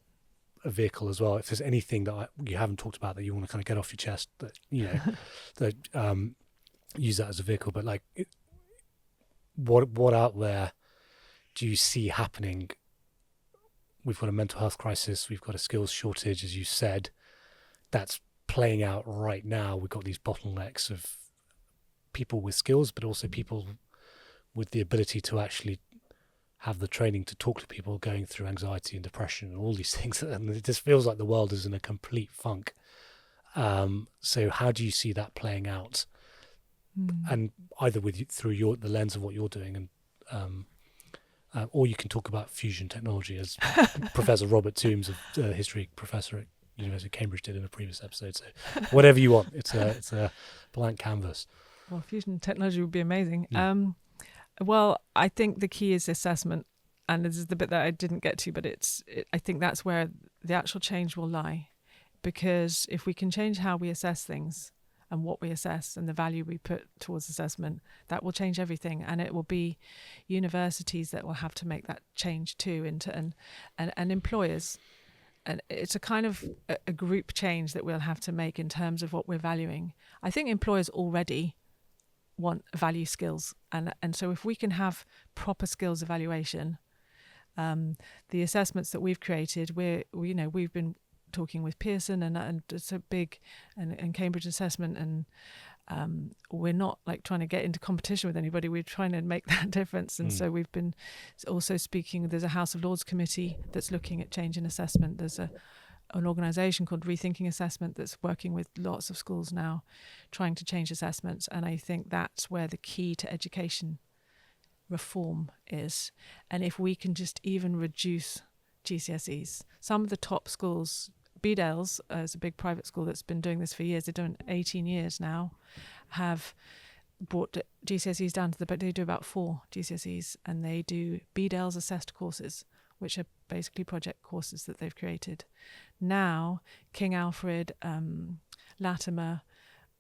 A: vehicle as well. If there's anything that you haven't talked about that you want to kind of get off your chest, that that use that as a vehicle. But like, what out there do you see happening? We've got a mental health crisis. We've got a skills shortage, as you said, that's playing out right now. We've got these bottlenecks of people with skills, but also people with the ability to actually have the training to talk to people going through anxiety and depression and all these things. And it just feels like the world is in a complete funk. So how do you see that playing out? And either through the lens of what you're doing, and or you can talk about fusion technology, as Professor Robert Toombs, a history professor at University of Cambridge, did in a previous episode. So whatever you want, it's a blank canvas.
B: Well, fusion technology would be amazing. Well, I think the key is assessment, and this is the bit that I didn't get to, but I think that's where the actual change will lie, because if we can change how we assess things and what we assess and the value we put towards assessment, that will change everything. And it will be universities that will have to make that change too, and employers. And it's a kind of a group change that we'll have to make in terms of what we're valuing. I think employers already want value skills, and so if we can have proper skills evaluation, The assessments that we've created, we've been talking with Pearson and it's a big and Cambridge assessment, and we're not like trying to get into competition with anybody. We're trying to make that difference, and so we've been also speaking. There's a House of Lords committee that's looking at change in assessment. There's an organisation called Rethinking Assessment that's working with lots of schools now, trying to change assessments. And I think that's where the key to education reform is. And if we can just even reduce GCSEs, some of the top schools, Bedales is a big private school that's been doing this for years. They've done 18 years now, have brought GCSEs down to they do about 4 GCSEs, and they do Bedales assessed courses, which are basically project courses that they've created. Now, King Alfred, Latimer,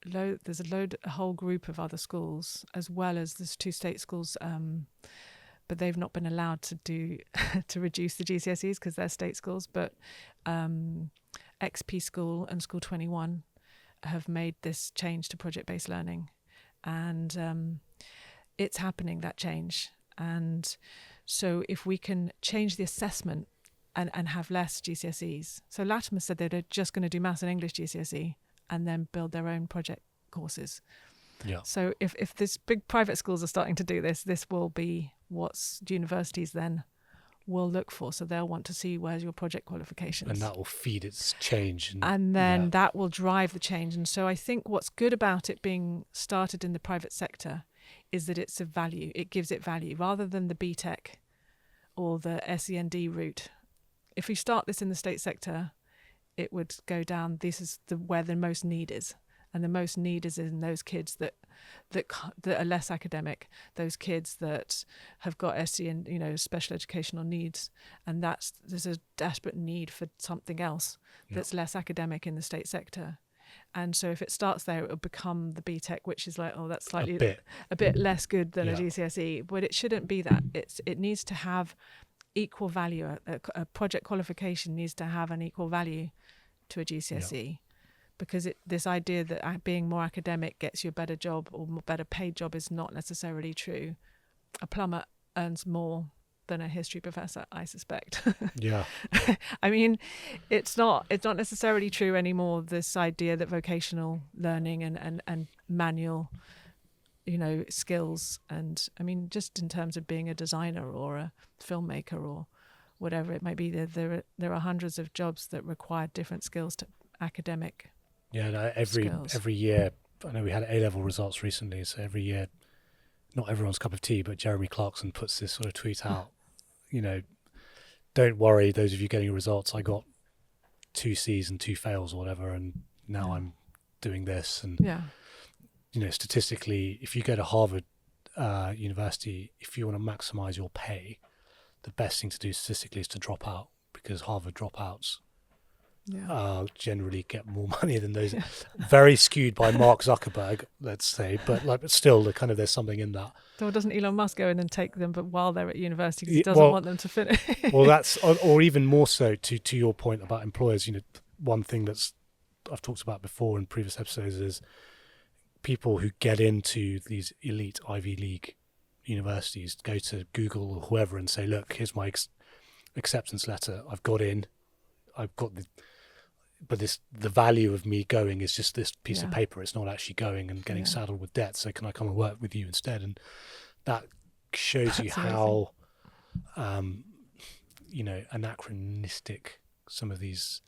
B: there's a whole group of other schools, as well as there's 2 state schools, but they've not been allowed to reduce the GCSEs because they're state schools. But XP School and School 21 have made this change to project-based learning, and it's happening, that change. And so if we can change the assessment and have less GCSEs. So Latimer said they're just going to do maths and English GCSE and then build their own project courses. Yeah. So if this big private schools are starting to do this will be what universities then will look for. So they'll want to see where's your project qualifications.
A: And that will feed its change.
B: And then that will drive the change. And so I think what's good about it being started in the private sector is that it's a value. It gives it value rather than the BTEC or the SEND route. If we start this in the state sector, it would go down. This is where the most need is, and the most need is in those kids that are less academic, those kids that have got SEN, special educational needs, and there's a desperate need for something else that's less academic in the state sector. And so if it starts there, it will become the BTEC, which is like, that's slightly a bit less good than a GCSE, but it shouldn't be that. It needs to have equal value. A project qualification needs to have an equal value to a GCSE, because this idea that being more academic gets you a better job or more better paid job is not necessarily true. A plumber earns more than a history professor, I suspect.
A: Yeah.
B: I mean, it's not necessarily true anymore, this idea that vocational learning and manual skills, and I mean, just in terms of being a designer or a filmmaker or whatever it might be, there are hundreds of jobs that require different skills to academic.
A: Yeah, every year, I know we had A-level results recently, so every year, not everyone's cup of tea, but Jeremy Clarkson puts this sort of tweet out, don't worry, those of you getting results, I got 2 C's and 2 fails or whatever, and now I'm doing this. And statistically, if you go to Harvard University, if you want to maximize your pay, the best thing to do statistically is to drop out, because Harvard dropouts generally get more money than those. Very skewed by Mark Zuckerberg, let's say, but still, there's something in that.
B: So doesn't Elon Musk go in and take them, but while they're at university, because he doesn't want them to finish?
A: Well, that's or even more so to your point about employers. One thing that's I've talked about before in previous episodes is people who get into these elite Ivy League universities go to Google or whoever and say, look, here's my acceptance letter. I've got in. I've got the value of me going is just this piece of paper. It's not actually going and getting saddled with debt. So can I come and work with you instead? And that shows you how, anachronistic some of these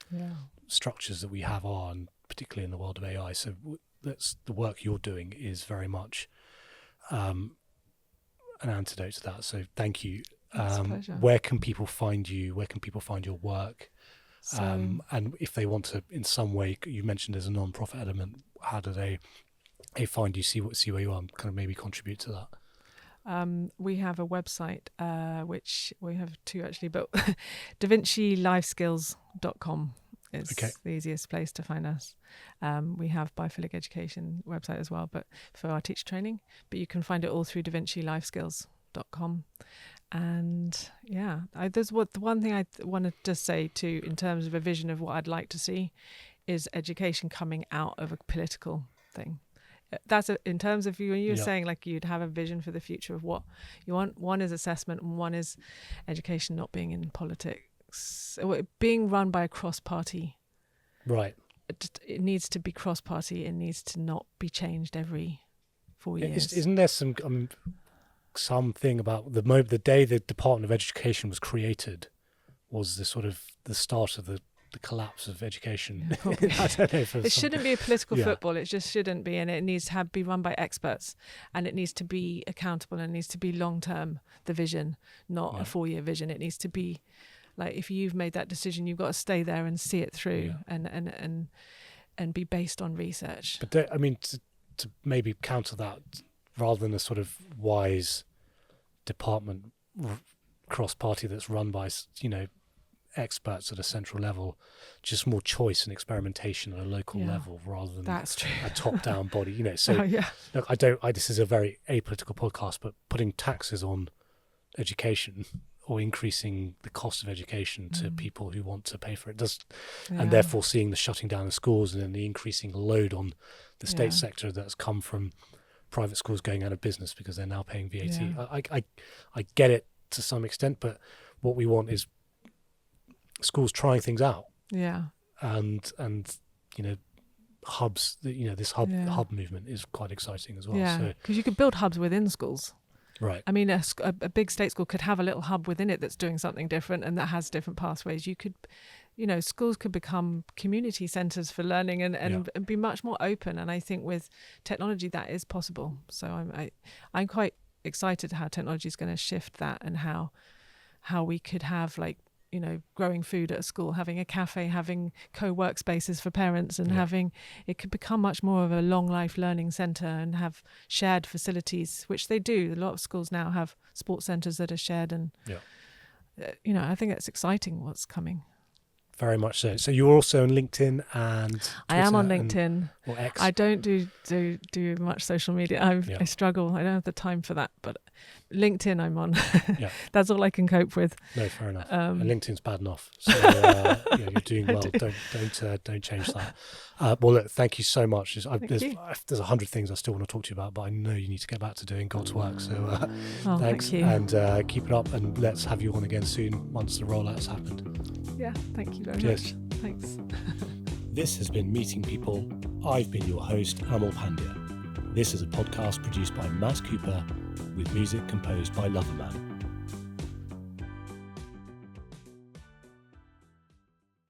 A: structures that we have are, and particularly in the world of AI. So that's the work you're doing is very much an antidote to that. So thank you. Where can people find you? Where can people find your work? And if they want to, in some way, you mentioned there's a non-profit element. How do they find you? See where you are, and kind of maybe contribute to that.
B: We have a website, which we have 2 actually, but davincilifeskills.com is the easiest place to find us. We have Biophilic Education website as well, but for our teacher training. But you can find it all through davincilifeskills.com. And the one thing I want to just say too, in terms of a vision of what I'd like to see, is education coming out of a political thing. that's in terms of you, when you were
A: Yeah.
B: saying like you'd have a vision for the future of what you want. One is assessment and one is education not being in politics, or being run by a cross-party.
A: Right.
B: It needs to be cross-party. It needs to not be changed every 4 years.
A: Isn't there something about the day the Department of Education was created was the sort of the start of the collapse of education?
B: Yeah, probably.
A: I don't know if
B: It shouldn't be a political
A: Yeah.
B: football. It just shouldn't be, and it needs to be run by experts, and it needs to be accountable, and it needs to be long-term. The vision, not a 4-year vision. It needs to be like, if you've made that decision, you've got to stay there and see it through, and be based on research.
A: But to maybe counter that, rather than a sort of wise department cross-party that's run by experts at a central level, just more choice and experimentation at a local level rather than
B: That's true.
A: a top-down body. So look, this is a very apolitical podcast, but putting taxes on education or increasing the cost of education to people who want to pay for it does, and therefore seeing the shutting down of schools and then the increasing load on the state sector that's come from private schools going out of business because they're now paying VAT.
B: Yeah.
A: I get it to some extent, but what we want is schools trying things out.
B: Yeah.
A: And hubs. This hub movement is quite exciting as well.
B: Yeah, because you could build hubs within schools.
A: Right.
B: I mean, a big state school could have a little hub within it that's doing something different and that has different pathways. You could, schools could become community centres for learning and be much more open. And I think with technology that is possible. So I'm quite excited how technology is going to shift that, and how we could have growing food at a school, having a cafe, having co-work spaces for parents, and it could become much more of a long life learning centre and have shared facilities, which they do. A lot of schools now have sports centres that are shared, and I think it's exciting what's coming.
A: Very much so. So you're also on LinkedIn and Twitter.
B: I am on LinkedIn.
A: Or X.
B: I don't do much social media. I struggle. I don't have the time for that. But LinkedIn, I'm on. That's all I can cope with.
A: No, fair enough. And LinkedIn's bad enough. So you're doing well. Don't change that. Well, look, thank you so much. There's 100 things I still want to talk to you about, but I know you need to get back to doing God's work. So thanks,
B: thank you.
A: And keep it up. And let's have you on again soon once the rollout's happened.
B: Yeah, thank you very
A: Cheers.
B: much. Thanks.
A: This has been Meeting People. I've been your host, Amal Pandya. This is a podcast produced by Matt Cooper with music composed by Loverman.